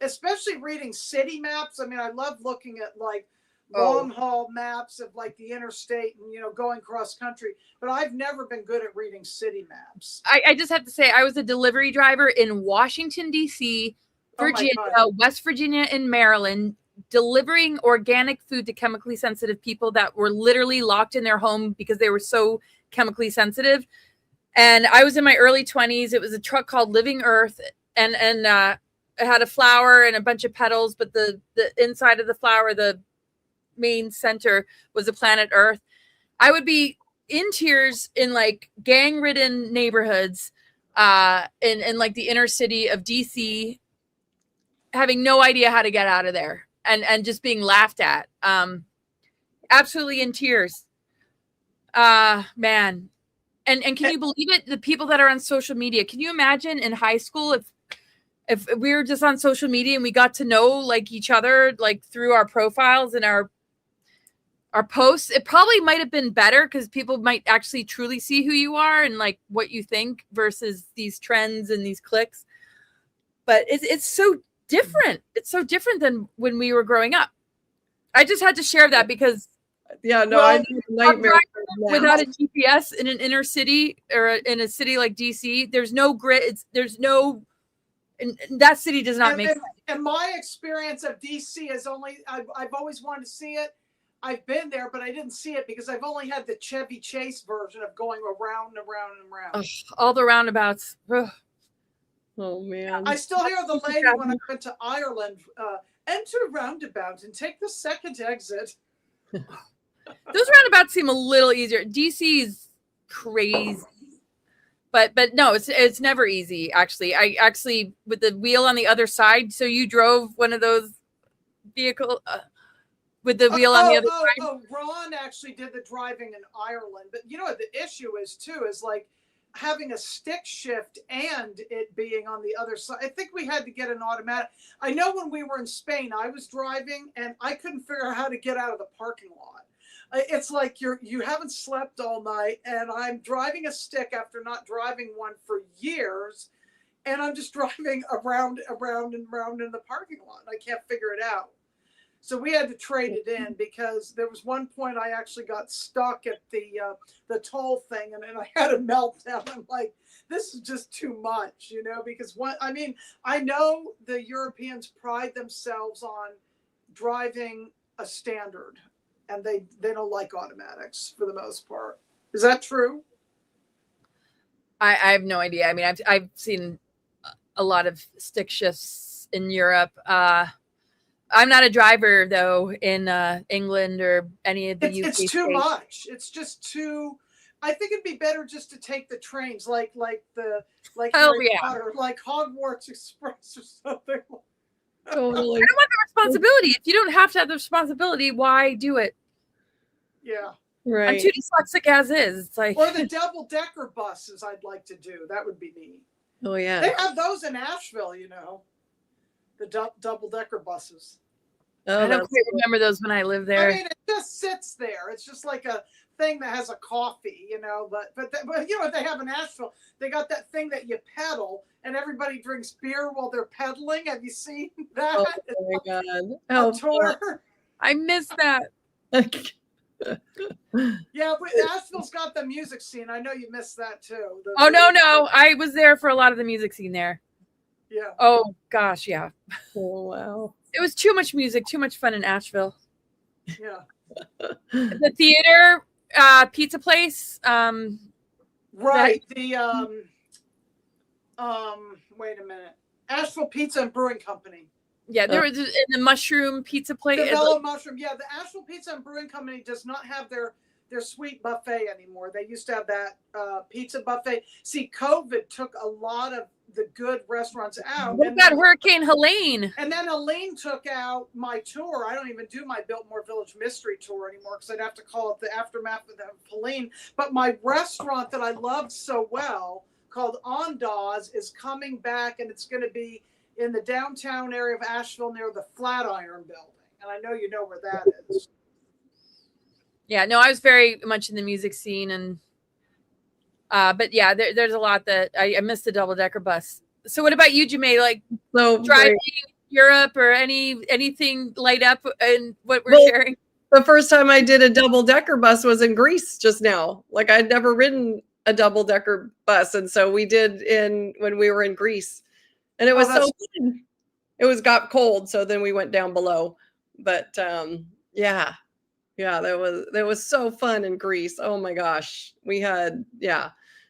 especially reading city maps. I mean, I love looking at like long haul maps of like the interstate and, you know, going cross country, but I've never been good at reading city maps. I just have to say, I was a delivery driver in Washington, D.C., Virginia, West Virginia, and Maryland, delivering organic food to chemically sensitive people that were literally locked in their home because they were so chemically sensitive. And I was in my early 20s. It was a truck called Living Earth, and it had a flower and a bunch of petals, but the inside of the flower, the main center, was the planet Earth. I would be in tears in like gang-ridden neighborhoods in like the inner city of DC, having no idea how to get out of there, and just being laughed at. Absolutely in tears. Man. And can you believe it? The people that are on social media, can you imagine in high school if we were just on social media and we got to know like each other, like through our profiles and our posts? It probably might have been better, because people might actually truly see who you are and like what you think versus these trends and these clicks. But it's so different. It's so different than when we were growing up. I just had to share that because I need a nightmare without a GPS in an inner city or in a city like DC. There's no grid. And that city does not make sense. And my experience of DC is I've always wanted to see it. I've been there, but I didn't see it because I've only had the Chevy Chase version of going around and around and around. Ugh, all the roundabouts. Ugh. Oh man! I still hear the lady when I went to Ireland, enter roundabout and take the second exit. Those roundabouts seem a little easier. DC is crazy, but no, it's never easy. Actually, I actually, with the wheel on the other side. So you drove one of those vehicles with the wheel on the other side. Oh, Ron actually did the driving in Ireland, but you know what the issue is too? Is like having a stick shift and it being on the other side. I think we had to get an automatic. I know when we were in Spain, I was driving and I couldn't figure out how to get out of the parking lot. It's like you haven't slept all night, and I'm driving a stick after not driving one for years, and I'm just driving around and around in the parking lot. I can't figure it out. So we had to trade it in, because there was one point I actually got stuck at the toll thing, and I had a meltdown. I'm like, this is just too much, you know, because I know the Europeans pride themselves on driving a standard, and they don't like automatics for the most part. Is that true? I have no idea. I mean, I've seen a lot of stick shifts in Europe. I'm not a driver though in England or any of the UK. It's too states. much. It's just too. I think it'd be better just to take the trains, like Harry Potter, like Hogwarts Express or something. Totally. I don't want the responsibility. If you don't have to have the responsibility, why do it? Yeah. Right. I'm too dyslexic as is. It's like, or the double-decker buses. I'd like to do. That would be neat. Oh yeah. They have those in Asheville, you know. The double-decker buses. Oh, I don't quite remember those when I lived there. I mean, it just sits there. It's just like a thing that has a coffee, you know. But you know what they have in Asheville? They got that thing that you pedal, and everybody drinks beer while they're pedaling. Have you seen that? Oh my god! Oh, tour. I miss that. Yeah, but Asheville's got the music scene. I know you missed that too. No. I was there for a lot of the music scene there. Yeah. Oh gosh, yeah. Oh wow. It was too much music, too much fun in Asheville. Yeah. The theater, pizza place. Right. The wait a minute. Asheville Pizza and Brewing Company. Yeah, there was in the mushroom pizza place. The Mellow Mushroom. Yeah, the Asheville Pizza and Brewing Company does not have their sweet buffet anymore. They used to have that pizza buffet. See, COVID took a lot of the good restaurants out. What about Hurricane Helene? And then Helene took out my tour. I don't even do my Biltmore Village Mystery Tour anymore because I'd have to call it the aftermath of Helene. But my restaurant that I loved so well, called Ondas, is coming back, and it's going to be in the downtown area of Asheville near the Flatiron Building. And I know you know where that is. Yeah, no, I was very much in the music scene, and but yeah, there's a lot that I missed the double-decker bus. So what about you, Jamae? Like driving Europe or anything light up and what we're sharing? The first time I did a double-decker bus was in Greece just now. Like I'd never ridden a double-decker bus, and so we did when we were in Greece. And it was so good. It got cold, so then we went down below. But yeah, that was so fun in Greece. Oh my gosh, we had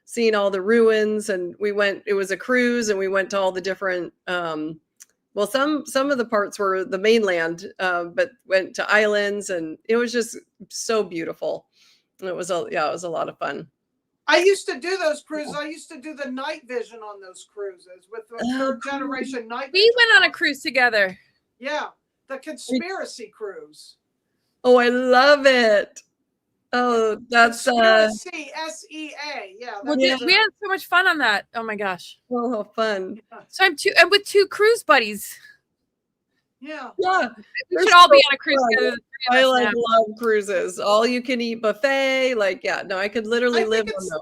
seen all the ruins, and it was a cruise, and we went to all the different. Well, some of the parts were the mainland, but went to islands, and it was just so beautiful. And it was a lot of fun. I used to do those cruises. I used to do the night vision on those cruises with the third generation night vision. We went on a cruise together. Yeah, the conspiracy cruise. Oh, I love it. Oh, that's Conspiracy, SEA. Yeah, we had so much fun on that. Oh my gosh. Oh, fun. So I'm with two cruise buddies. Yeah. Yeah. We should all be on a cruise together. I love cruises. All you can eat buffet. Like, I could literally live on those.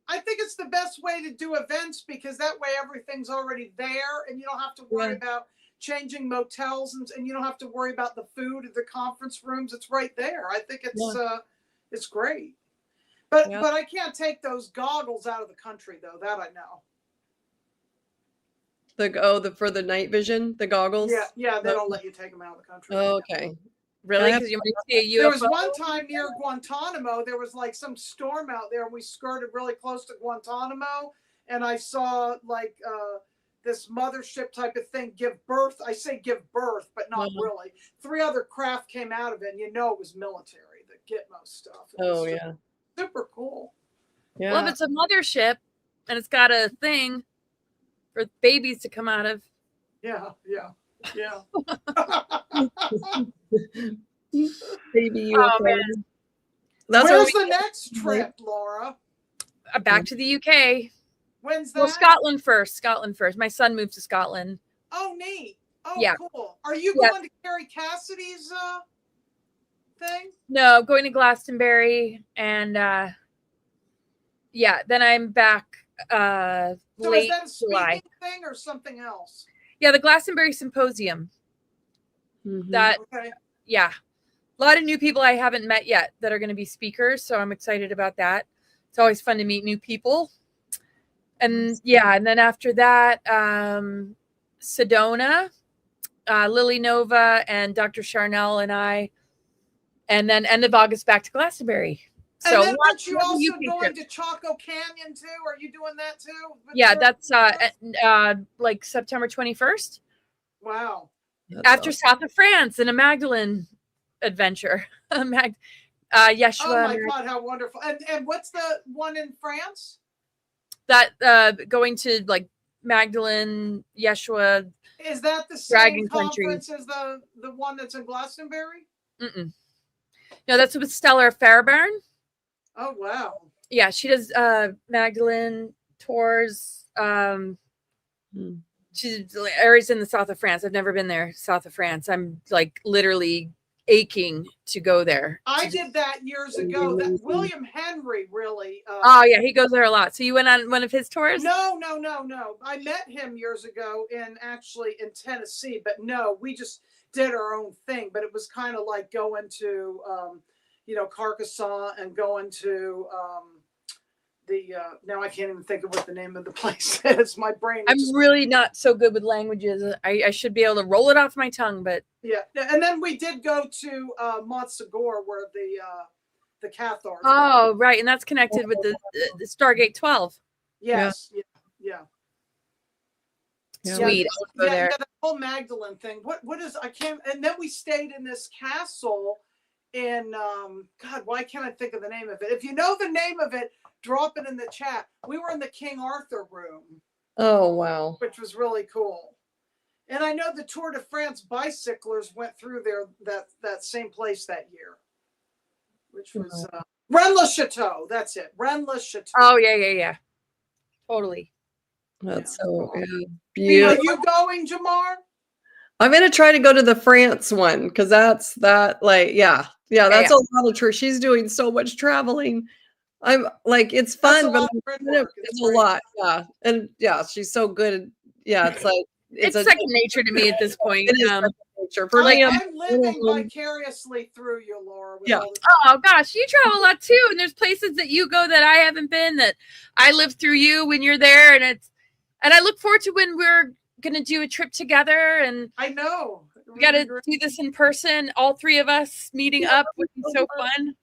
I think it's the best way to do events because that way everything's already there and you don't have to worry about changing motels and you don't have to worry about the food at the conference rooms. It's right there. I think it's great. But I can't take those goggles out of the country though. That I know. For the night vision, the goggles. Yeah, they don't let you take them out of the country. Oh, okay. Really? Because you might see a UFO. There was one time near Guantanamo, there was like some storm out there, and we skirted really close to Guantanamo, and I saw like this mothership type of thing give birth. I say give birth, but not really. 3 other craft came out of it, and it was military, the Gitmo stuff. Super cool. Yeah. Well, if it's a mothership and it's got a thing for babies to come out of. Yeah. Baby UFO. Man. Where's the next trip, Laura? Back to the UK. When's that? Well, Scotland first. My son moved to Scotland. Oh, neat. Oh, yeah. Cool. Are you going to Carrie Cassidy's thing? No, going to Glastonbury, and then I'm back so late is that a speaking July thing or something else? Yeah, the Glastonbury Symposium. Mm-hmm. A lot of new people I haven't met yet that are going to be speakers, so I'm excited about that. It's always fun to meet new people. And and then after that, Sedona, Lily Nova, and Dr. Charnel and I, and then end of August back to Glastonbury. So and then aren't you also going to Chaco Canyon too? Are you doing that too? Yeah, that's like September 21st. Wow. After south of France in a Magdalene adventure. Yeshua. Oh my God, how wonderful. And what's the one in France? That going to like Magdalene, Yeshua. Is that the same conference as the one that's in Glastonbury? Mm-mm. No, that's with Stella Fairbairn. Oh wow. Yeah, she does Magdalene tours. She's areas in the south of France. I've never been there, south of France. I'm like literally aching to go there. I did that years ago. That William Henry really. He goes there a lot. So you went on one of his tours? No. I met him years ago in Tennessee, but no, we just did our own thing. But it was kind of like going to, Carcassonne and going to now I can't even think of what the name of the place is. My brain. I'm really not so good with languages. I should be able to roll it off my tongue, but yeah. And then we did go to Montsegur, where the Cathars. oh, right, and that's connected with the Stargate 12. Yes. Yeah. Sweet. I'll go there. The whole Magdalene thing. What is, I can't, and then we stayed in this castle in God, why can't I think of the name of it? If you know the name of it, drop it in the chat. We were in the King Arthur room. Oh, wow. Which was really cool. And I know the Tour de France bicyclers went through there, that same place that year, which was Rennes-le-Château. That's it. Rennes-le-Château. Oh, yeah. Totally. That's so beautiful. Are you going, Jamar? I'm going to try to go to the France one, because that's that's a lot of trip. She's doing so much traveling. I'm like, it's fun, but it's a lot. Yeah. And yeah, she's so good. Yeah. It's like, it's second nature to me at this point. It is second nature. For I'm living vicariously through you, Laura. Yeah. Oh gosh, you travel a lot too. And there's places that you go that I haven't been, that I live through you when you're there. And I look forward to when we're going to do a trip together. And I know we got to do this in person. All three of us meeting up would be so fun.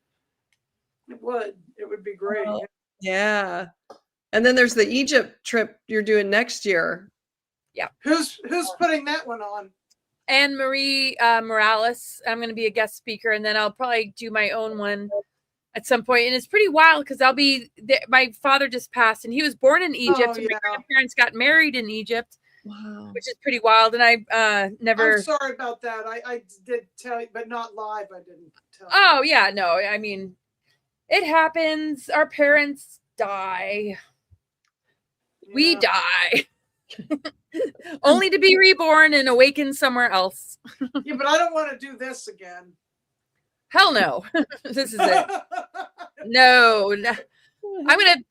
It would be great. Yeah. And then there's the Egypt trip you're doing next year. Yeah. Who's putting that one on? Anne Marie Morales. I'm going to be a guest speaker, and then I'll probably do my own one at some point. And it's pretty wild because I'll be there. My father just passed, and he was born in Egypt. And my grandparents got married in Egypt. Wow. Which is pretty wild. And I never. I'm sorry about that. I did tell you, but not live. I didn't tell you. Oh yeah, no. I mean, it happens. Our parents die. Yeah. We die. Only to be reborn and awakened somewhere else. Yeah, but I don't want to do this again. Hell no. This is it. No. I'm gonna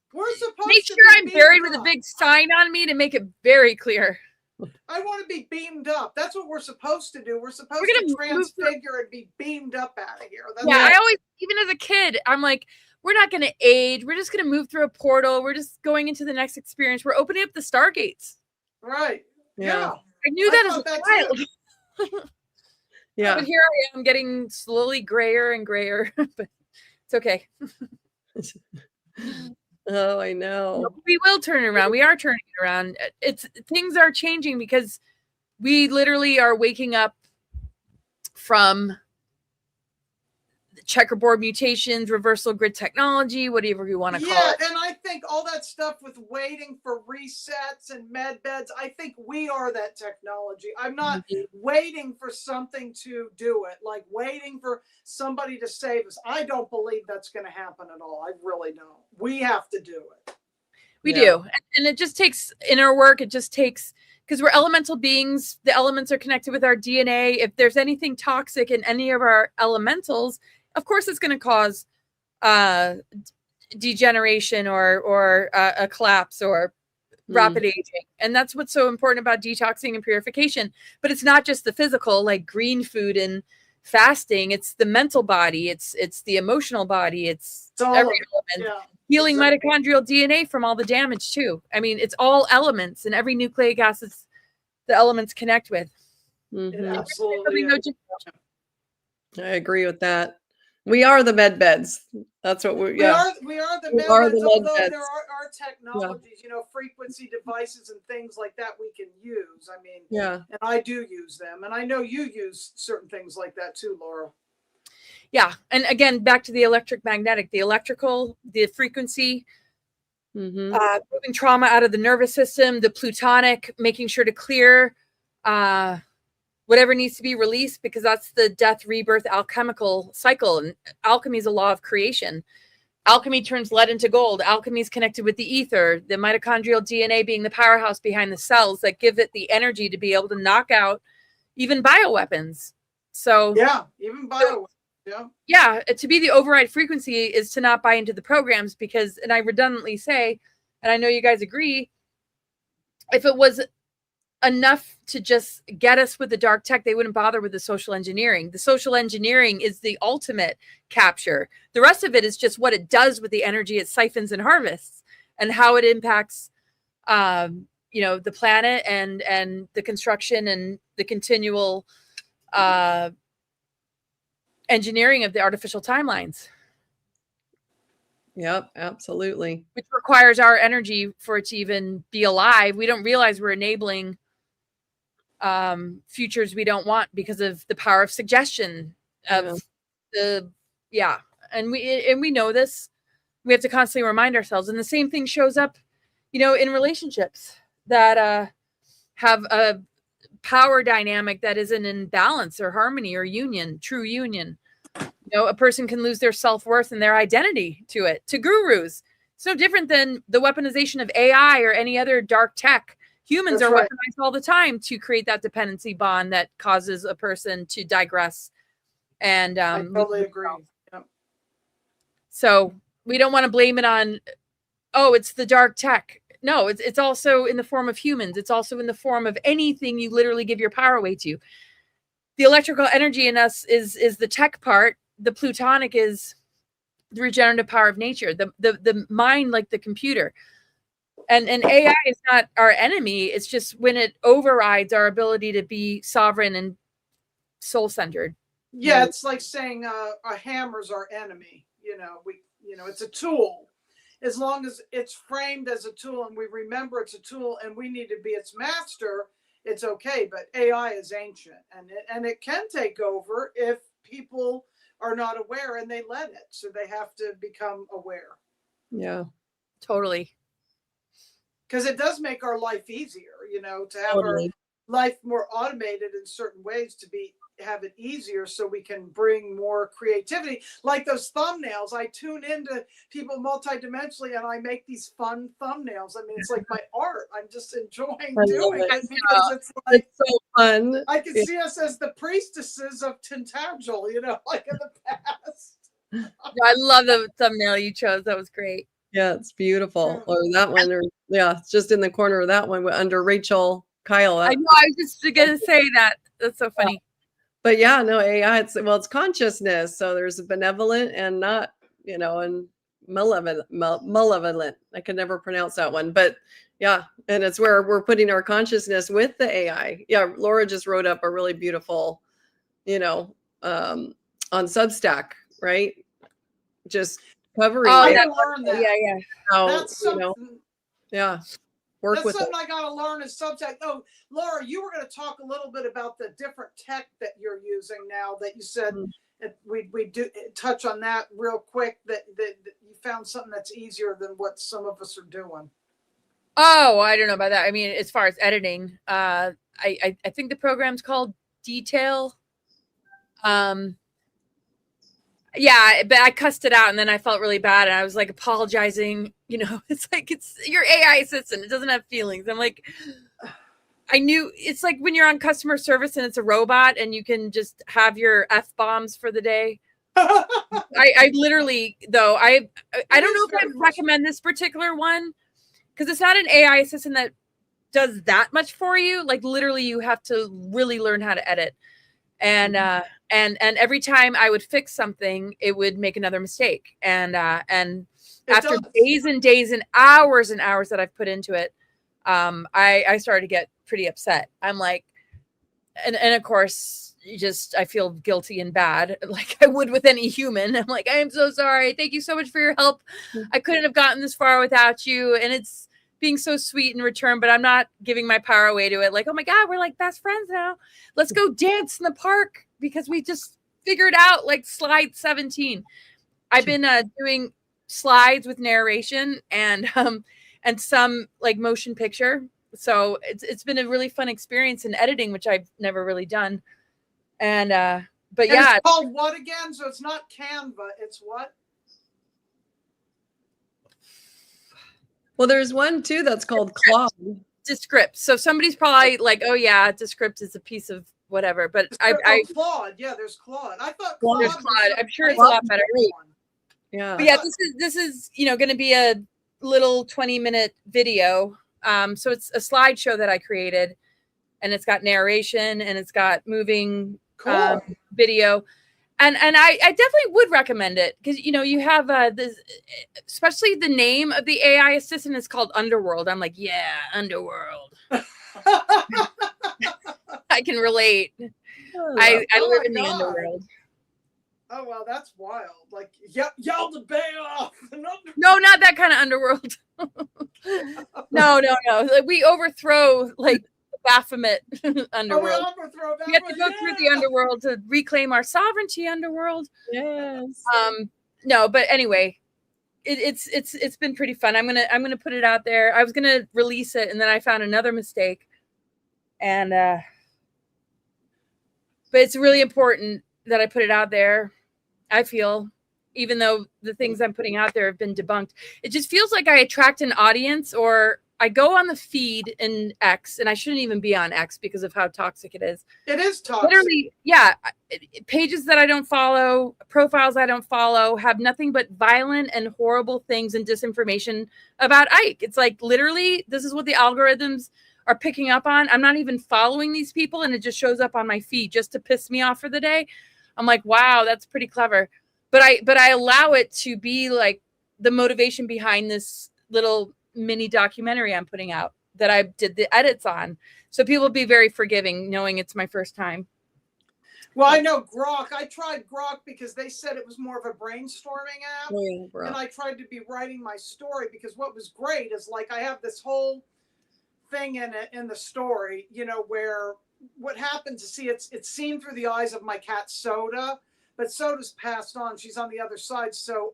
make sure I'm buried with a big sign on me to make it very clear. I want to be beamed up. That's what we're supposed to do. We're supposed to transfigure and be beamed up out of here. I always, even as a kid, I'm like, we're not going to age. We're just going to move through a portal. We're just going into the next experience. We're opening up the stargates. Right. Yeah. I knew that as a child. Yeah. But here I am getting slowly grayer and grayer. But it's okay. Oh, I know. We will turn it around. We are turning it around. Things are changing because we literally are waking up from checkerboard mutations, reversal grid technology, whatever you want to call it. Yeah, and I think all that stuff with waiting for resets and med beds, I think we are that technology. I'm not waiting for something to do it, like waiting for somebody to save us. I don't believe that's going to happen at all. I really don't. We have to do it. We do. And it just takes inner work. It just takes, because we're elemental beings. The elements are connected with our DNA. If there's anything toxic in any of our elementals, of course, it's going to cause degeneration or a collapse or rapid aging. And that's what's so important about detoxing and purification. But it's not just the physical, like green food and fasting. It's the mental body. It's the emotional body. It's every element. Yeah. Healing mitochondrial DNA from all the damage, too. I mean, it's all elements, and every nucleic acid the elements connect with. Mm-hmm. Absolutely. I agree with that. We are the med beds. That's what we are the med beds, although there are technologies, frequency devices and things like that we can use. I mean, and I do use them. And I know you use certain things like that too, Laura. Yeah. And again, back to the electromagnetic, the electrical, the frequency, moving trauma out of the nervous system, the plutonic, making sure to clear whatever needs to be released, because that's the death, rebirth, alchemical cycle. And alchemy is a law of creation. Alchemy turns lead into gold. Alchemy is connected with the ether, the mitochondrial DNA being the powerhouse behind the cells that give it the energy to be able to knock out even bioweapons. So even bioweapons. To be the override frequency is to not buy into the programs, because, and I redundantly say, and I know you guys agree, if it was enough to just get us with the dark tech, they wouldn't bother with the social engineering. The social engineering is the ultimate capture. The rest of it is just what it does with the energy it siphons and harvests. and how it impacts, the planet and the construction and the continual engineering of the artificial timelines. Yep, absolutely. Which requires our energy for it to even be alive. We don't realize we're enabling futures we don't want because of the power of suggestion of and we know this. We have to constantly remind ourselves, and the same thing shows up in relationships that have a power dynamic that isn't in balance or harmony or union, true union. A person can lose their self-worth and their identity to gurus. It's no different than the weaponization of AI or any other dark tech. Humans That's are right. weaponized all the time to create that dependency bond that causes a person to digress. And I totally agree. Yep. So we don't want to blame it on, it's the dark tech. No, it's also in the form of humans. It's also in the form of anything you literally give your power away to. The electrical energy in us is the tech part. The plutonic is the regenerative power of nature. The mind, like the computer. And AI is not our enemy. It's just when it overrides our ability to be sovereign and soul-centered. Yeah, it's like saying a hammer's our enemy. It's a tool. As long as it's framed as a tool and we remember it's a tool and we need to be its master, it's okay. But AI is ancient, and it can take over if people are not aware and they let it. So they have to become aware. Yeah, totally. Because it does make our life easier, to have our life more automated in certain ways, to have it easier so we can bring more creativity. Like those thumbnails, I tune into people multidimensionally and I make these fun thumbnails. I mean, it's like my art. I'm just enjoying doing it because it's so fun. I can see us as the priestesses of Tintagel, like in the past. I love the thumbnail you chose. That was great. Yeah, it's beautiful. Or that one, it's just in the corner of that one under Rachel Kyle. I know. I was just gonna say that. That's so funny. But yeah, no, AI. It's consciousness. So there's benevolent and not, and malevolent. I can never pronounce that one, but yeah, and it's where we're putting our consciousness with the AI. Yeah, Laura just wrote up a really beautiful, on Substack, right? Just covering. I gotta learn that. Yeah. How, that's something. Yeah. That's something I got to learn is Substack. Oh, Laura, you were going to talk a little bit about the different tech that you're using now that you said we do touch on that real quick, that you found something that's easier than what some of us are doing. Oh, I don't know about that. I mean, as far as editing, I think the program's called Detail. Yeah, but I cussed it out and then I felt really bad and I was like apologizing. It's like it's your AI assistant. It doesn't have feelings. I'm like, I knew it's like when you're on customer service and it's a robot and you can just have your F-bombs for the day. I literally, though, I don't know if I'd recommend this particular one because it's not an AI assistant that does that much for you. Like literally you have to really learn how to edit. And every time I would fix something, it would make another mistake. And after days and days and hours that I've put into it, I started to get pretty upset. I'm like, and of course, I feel guilty and bad, like I would with any human. I'm like, I am so sorry. Thank you so much for your help. I couldn't have gotten this far without you. And it's being so sweet in return, but I'm not giving my power away to it. Like, oh my God, we're like best friends now. Let's go dance in the park because we just figured out like slide 17. I've been doing slides with narration and some like motion picture. So it's been a really fun experience in editing, which I've never really done. And but yeah, it's called what again? So it's not Canva, it's what? Well, there's one too that's called Claude. Descript. So somebody's probably like, oh yeah, Descript is a piece of whatever. But Claude. Yeah, there's Claude. I thought there's Claude. I'm sure it's a lot better. Yeah. But yeah, this is going to be a little 20-minute video. So it's a slideshow that I created, and it's got narration and it's got moving video. And I definitely would recommend it because, you know, you have this, especially the name of the AI assistant is called Underworld. I'm like, yeah, Underworld. I can relate. I live in the underworld. Oh, well, that's wild. Like, yell the bay off. No, not that kind of underworld. No. Like, we overthrow, like, Baphomet underworld. Oh, we overthrow Baphomet. We have to go through the underworld to reclaim our sovereignty, underworld. Yes. No, but anyway, it's been pretty fun. I'm gonna put it out there. I was gonna release it, and then I found another mistake. And but it's really important that I put it out there. I feel, even though the things I'm putting out there have been debunked, it just feels like I attract an audience, or I go on the feed in X, and I shouldn't even be on X because of how toxic it is. It is toxic. Literally, yeah. Pages that I don't follow, profiles I don't follow, have nothing but violent and horrible things and disinformation about Ike. It's like, literally, this is what the algorithms are picking up on. I'm not even following these people, and it just shows up on my feed just to piss me off for the day. I'm like, wow, that's pretty clever. But I allow it to be like the motivation behind this little mini documentary I'm putting out that I did the edits on. So people be very forgiving, knowing it's my first time. Well, I know Grok. I tried Grok because they said it was more of a brainstorming app. And I tried to be writing my story because what was great is, like, I have this whole thing in it, in the story, you know, where what happens is, see, it's seen through the eyes of my cat Soda, but Soda's passed on. She's on the other side. So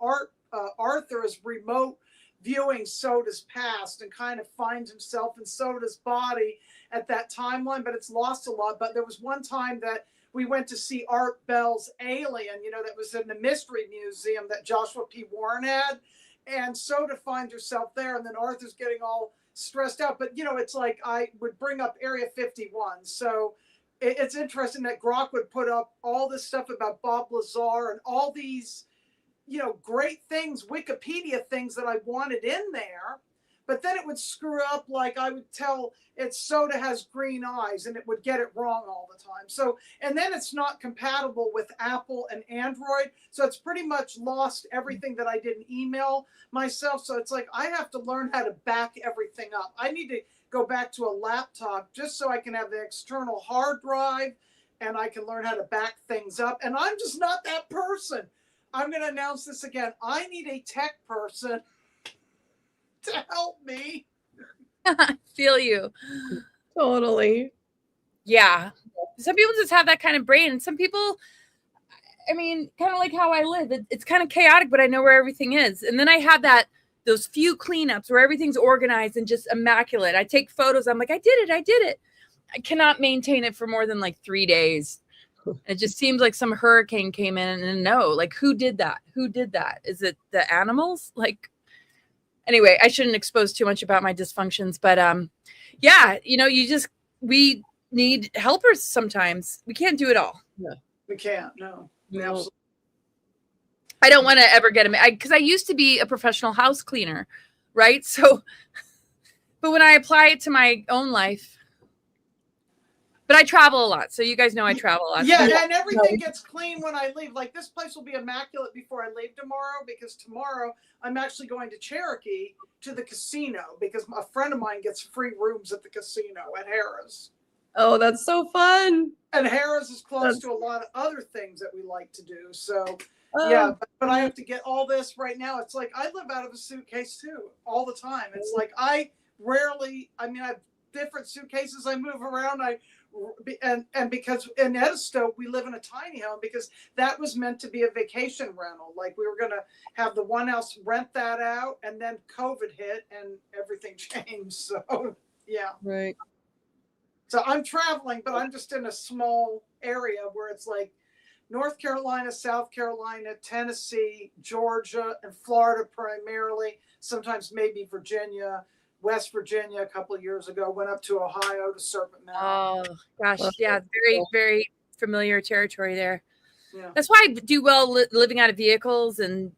Arthur is remote viewing Soda's past and kind of finds himself in Soda's body at that timeline, but it's lost a lot. But there was one time that we went to see Art Bell's Alien, you know, that was in the Mystery Museum that Joshua P. Warren had. And Soda finds herself there, and then Arthur's getting all stressed out. But, you know, it's like I would bring up Area 51. So it's interesting that Grok would put up all this stuff about Bob Lazar and all these, you know, great things, Wikipedia things that I wanted in there. But then it would screw up, like I would tell it Soda has green eyes, and it would get it wrong all the time. So, and then it's not compatible with Apple and Android. So it's pretty much lost everything that I didn't email myself. So it's like, I have to learn how to back everything up. I need to go back to a laptop just so I can have the external hard drive and I can learn how to back things up. And I'm just not that person. I'm going to announce this again. I need a tech person to help me. I feel you. Totally. Yeah. Some people just have that kind of brain. And some people, I mean, kind of like how I live. It's kind of chaotic, but I know where everything is. And then I have those few cleanups where everything's organized and just immaculate. I take photos. I'm like, I did it. I cannot maintain it for more than like 3 days. It just seems like some hurricane came in and no, like, who did that? Is it the animals? Like, anyway, I shouldn't expose too much about my dysfunctions, but yeah, you know, we need helpers sometimes. We can't do it all. Yeah, we can't. No. No. I don't want to ever get because I used to be a professional house cleaner, right? So, but when I apply it to my own life, but I travel a lot. So you guys know I travel a lot. Yeah, and everything gets clean when I leave. Like, this place will be immaculate before I leave tomorrow, because tomorrow I'm actually going to Cherokee to the casino because a friend of mine gets free rooms at the casino at Harrah's. Oh, that's so fun. And Harrah's is close to a lot of other things that we like to do. So, yeah, but I have to get all this right now. It's like I live out of a suitcase too all the time. It's like I have different suitcases I move around. And because in Edisto we live in a tiny home because that was meant to be a vacation rental. Like, we were going to have the one house, rent that out, and then COVID hit and everything changed. So, yeah. Right. So I'm traveling, but I'm just in a small area where it's like North Carolina, South Carolina, Tennessee, Georgia, and Florida primarily, sometimes maybe Virginia, West Virginia a couple of years ago, went up to Ohio to Serpent Mountain. Oh, gosh. Yeah, very, very familiar territory there. Yeah. That's why I do well living out of vehicles and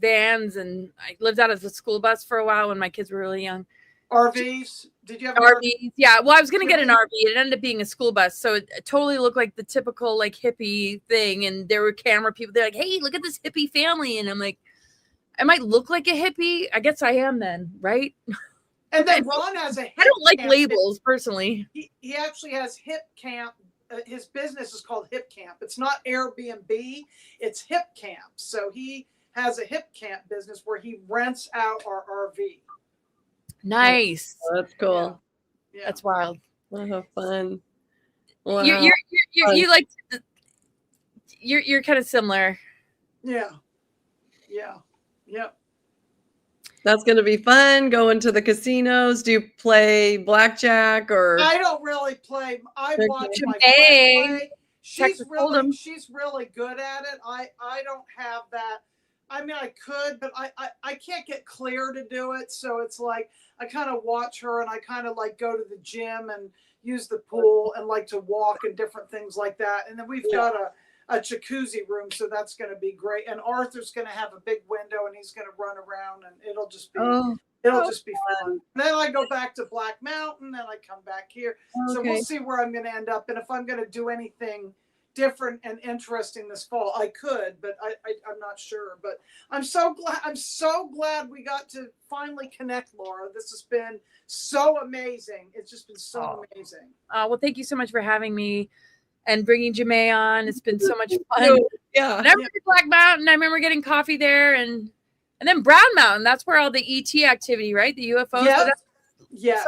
vans, and I lived out of the school bus for a while when my kids were really young. RVs? Did you have an RV? RVs. Yeah. Well, I was gonna get an RV. It ended up being a school bus, so it totally looked like the typical like hippie thing. And there were camera people. They're like, "Hey, look at this hippie family," and I'm like, "I might look like a hippie. I guess I am then, right?" And then Ron has a hip I don't like camp. labels personally. He actually has hip camp. His business is called Hip Camp. It's not Airbnb, it's Hip Camp. So he has a hip camp business where he rents out our RV. Nice. Oh, that's cool. Yeah. That's wild. Oh, how fun. Wow. You like you're kind of similar. Yeah. That's going to be fun. Going to the casinos. Do you play blackjack or? I don't really play. I watch my friend Hey. play. She's really good at it. I don't have that. I mean, I could, but I can't get clear to do it. So it's like I kind of watch her, and I kind of like go to the gym and use the pool and like to walk and different things like that. And then we've got a jacuzzi room, so that's going to be great. And Arthur's going to have a big window, and he's going to run around, and it'll just be just be fun. And then I go back to Black Mountain, and I come back here. Okay. So we'll see where I'm going to end up, and if I'm going to do anything different and interesting this fall. I could, but I'm not sure. But I'm so glad we got to finally connect, Laura. This has been so amazing. It's just been so amazing. Well, thank you so much for having me and bringing Jamae on. It's been so much fun. Yeah. And I remember Black Mountain. I remember getting coffee there, and then Brown Mountain. That's where all the ET activity, right? The UFOs. Yeah. Yes.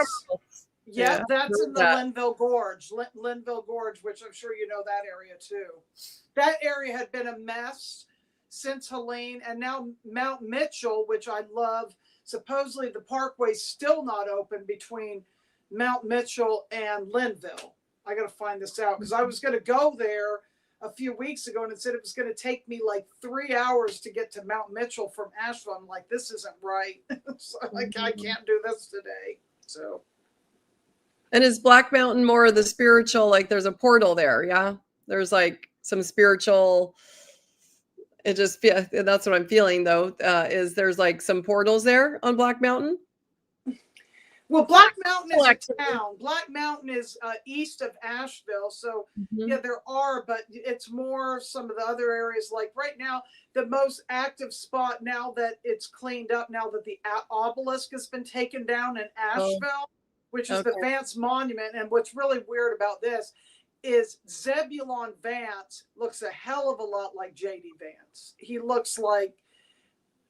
Yeah, that's in the Linville Gorge. Linville Gorge, which I'm sure you know that area too. That area had been a mess since Helene, and now Mount Mitchell, which I love. Supposedly the parkway's still not open between Mount Mitchell and Linville. I got to find this out because I was going to go there a few weeks ago, and it said it was going to take me like 3 hours to get to Mount Mitchell from Asheville. I'm like, this isn't right. So I can't do this today. So. And is Black Mountain more of the spiritual? Like there's a portal there, yeah? There's like some spiritual. It just that's what I'm feeling though. Is there's like some portals there on Black Mountain? Well, Black Mountain is a town. Black Mountain is east of Asheville, so yeah, there are, but it's more some of the other areas. Like right now, the most active spot now that it's cleaned up, now that the obelisk has been taken down in Asheville. Which is the Vance Monument. And what's really weird about this is Zebulon Vance looks a hell of a lot like J.D. Vance. He looks like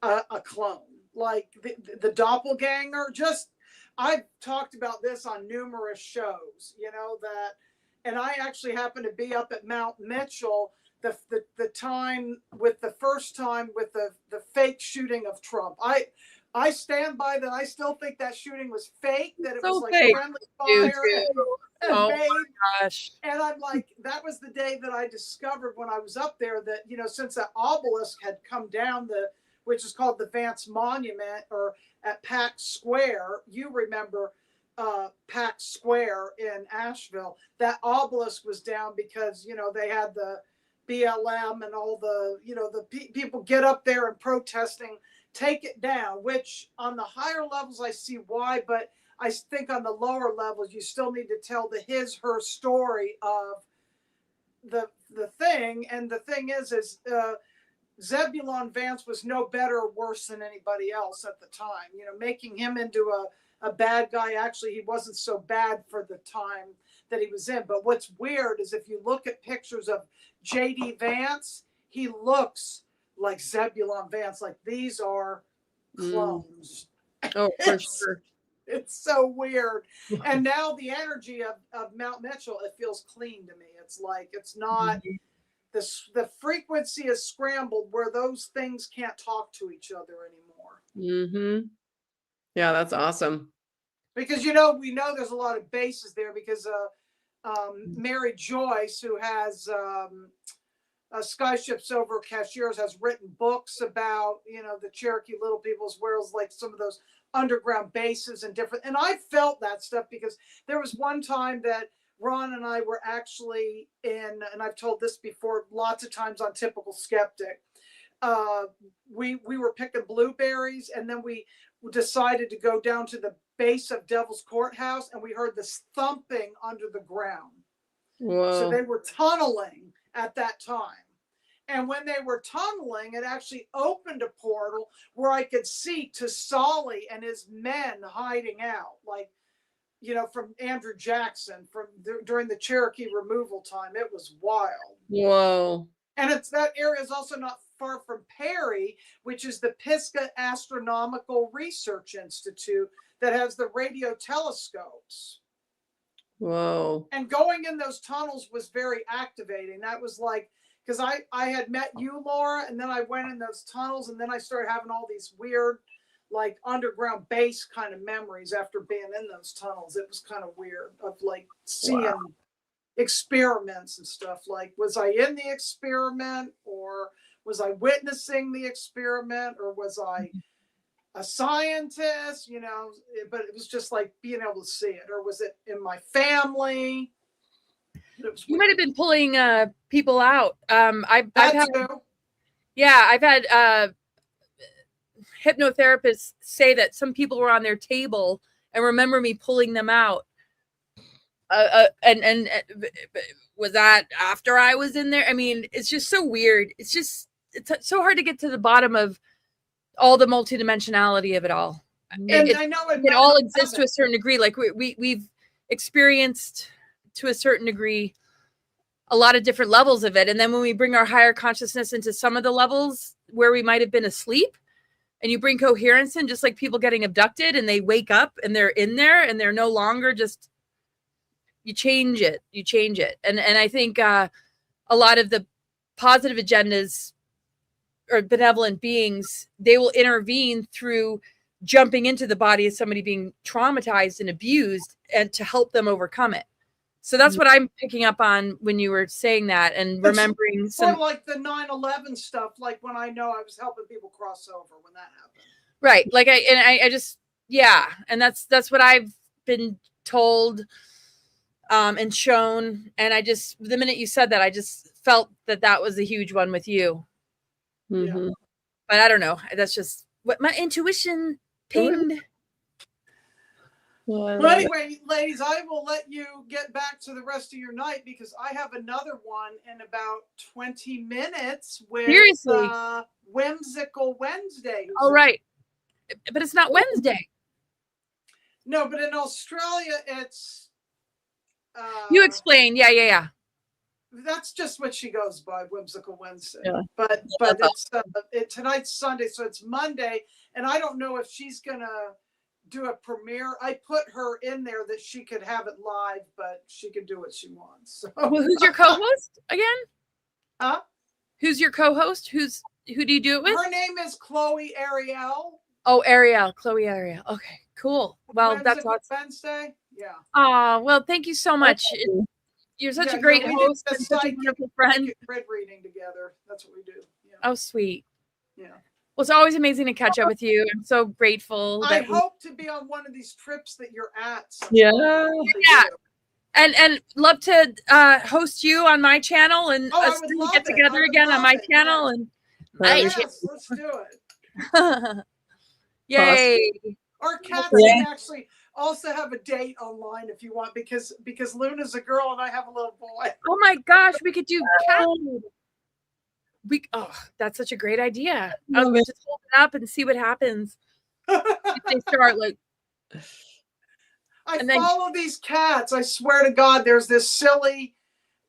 a clone, like the doppelganger. I've talked about this on numerous shows, that, and I actually happened to be up at Mount Mitchell the first time with the fake shooting of Trump. I stand by that. I still think that shooting was fake, that it was like fake. friendly fire. And my gosh. And I'm like, that was the day that I discovered when I was up there that, since that obelisk had come down, which is called the Vance Monument, or at Pack Square, you remember Pack Square in Asheville, that obelisk was down because, they had the BLM and all the, the people get up there and protesting, take it down, which on the higher levels I see why, but I think on the lower levels you still need to tell the her story of the thing. And the thing is Zebulon Vance was no better or worse than anybody else at the time. Making him into a bad guy, actually he wasn't so bad for the time that he was in. But what's weird is if you look at pictures of J.D. Vance, he looks like Zebulon Vance, like these are clones. Oh, for sure. It's so weird. And now the energy of Mount Mitchell, it feels clean to me. It's like, it's not, the frequency is scrambled where those things can't talk to each other anymore. Yeah, that's awesome. Because, we know there's a lot of bases there because Mary Joyce, who has Skyships Over Cashiers, has written books about, the Cherokee Little People, as well as like some of those underground bases and different. And I felt that stuff because there was one time that Ron and I were actually in, and I've told this before lots of times on Typical Skeptic, we were picking blueberries, and then we decided to go down to the base of Devil's Courthouse, and we heard this thumping under the ground. Whoa. So they were tunneling at that time. And when they were tunneling, it actually opened a portal where I could see Solly and his men hiding out, like, you know, from Andrew Jackson during the Cherokee removal time. It was wild. Whoa. And that area is also not far from Perry, which is the Pisgah Astronomical Research Institute that has the radio telescopes. Whoa. And going in those tunnels was very activating. That was like, because I had met you, Laura, and then I went in those tunnels, and then I started having all these weird, like, underground base kind of memories after being in those tunnels. It was kind of weird of like seeing experiments and stuff. Like, was I in the experiment, or was I witnessing the experiment, or was I a scientist? You know, but it was just like being able to see it. Or was it in my family? You might have been pulling people out. I've had hypnotherapists say that some people were on their table and remember me pulling them out. And was that after I was in there? I mean, it's just so weird. It's so hard to get to the bottom of all the multidimensionality of it all. And I know it all exists to a certain degree. Like we've experienced to a certain degree a lot of different levels of it. And then when we bring our higher consciousness into some of the levels where we might have been asleep, and you bring coherence in, just like people getting abducted and they wake up and they're in there and they're no longer just, you change it. And I think a lot of the positive agendas or benevolent beings, they will intervene through jumping into the body of somebody being traumatized and abused, and to help them overcome it. So that's what I'm picking up on when you were saying that, and remembering some like the 9/11 stuff, like when I know I was helping people cross over when that happened. Right. Like I just, yeah. And that's what I've been told and shown. And I just, the minute you said that, I just felt that was a huge one with you. Mm-hmm. But I don't know. That's just what my intuition pinged. Well, anyway, ladies, I will let you get back to the rest of your night, because I have another one in about 20 minutes with Whimsical Wednesday. Oh, right. But it's not Wednesday. No, but in Australia, it's... you explain. Yeah. That's just what she goes by, Whimsical Wednesday. Yeah. But it's tonight's Sunday, so it's Monday, and I don't know if she's going to do a premiere. I put her in there that she could have it live, but she can do what she wants. So. Well, who's your co-host again? Huh? Who's your co-host? Who do you do it with? Her name is Chloe Ariel. Oh, Chloe Ariel. Okay, cool. Well, that's awesome. Wednesday. Yeah. Oh, well, thank you so much. You're such a great host and such a beautiful friend. Grid reading together. That's what we do. Yeah. Oh, sweet. Yeah. Well, it's always amazing to catch up with you. I'm so grateful. I hope to be on one of these trips that you're at. Yeah. And love to host you on my channel, and us get together again on my channel. And yes, let's do it. Yay. Our cats can actually also have a date online if you want, because Luna's a girl and I have a little boy. Oh my gosh, we could do cat. That's such a great idea. I'll just hold it up and see what happens. If they start like. I follow these cats. I swear to God, there's this silly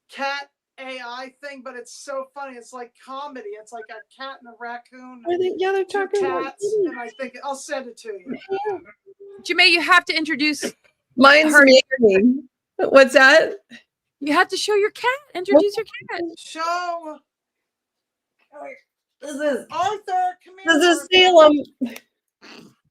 cat AI thing, but it's so funny. It's like comedy. It's like a cat and a raccoon. They're talking cats, and I think I'll send it to you. Jamae, you have to introduce. Mine's me. What's that? You have to show your cat. Introduce your cat. Show. This is Arthur. Come here. This is Salem.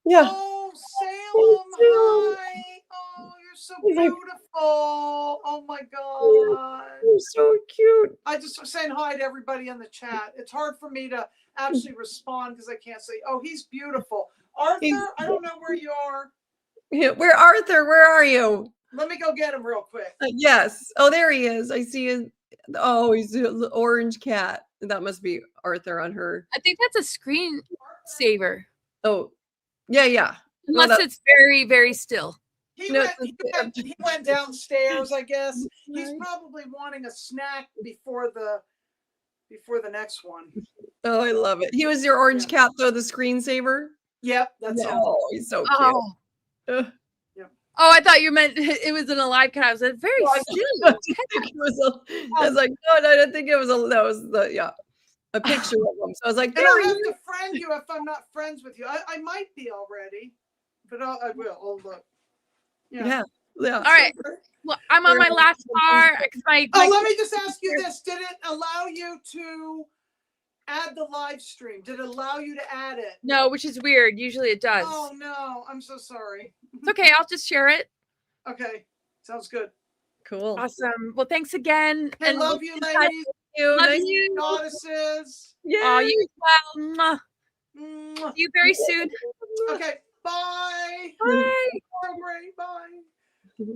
Yeah. Oh, Salem. Hi. Oh, you're so beautiful. Oh my God. You're so cute. I just was saying hi to everybody in the chat. It's hard for me to actually respond because I can't say, oh, he's beautiful. Arthur, I don't know where you are. Yeah, where Arthur? Where are you? Let me go get him real quick. Yes. Oh, there he is. I see him. Oh, he's an orange cat. That must be Arthur on her. I think that's a screen saver. Oh, yeah. No, Unless it's very, very still. He, No, he went downstairs, I guess. He's Right. probably wanting a snack before the next one. Oh, I love it. He was your orange cat, though, the screensaver? Yep, that's him. Oh, he's so cute. Oh. Ugh. Oh, I thought you meant it was an alive cat. I was like, very Well, I still. think it was I was like, no, I didn't think it was that was a picture of him. So I was like, And there I'll he have is. to friend you if I'm not friends with you. I might be already, but I will. I'll look. Yeah. All right. Well, I'm on my last bar. Let me just ask you this. Did it allow you to add the live stream? Did it allow you to add it? No, which is weird. Usually it does. Oh, no. I'm so sorry. It's okay. I'll just share it. Okay. Sounds good. Cool. Awesome. Well, thanks again. I love you, ladies. Love Nice. you. Goddesses. Yeah. Oh, you as well. Mwah. Mwah. See you very soon. Okay. Bye. Bye. Bye. Bye.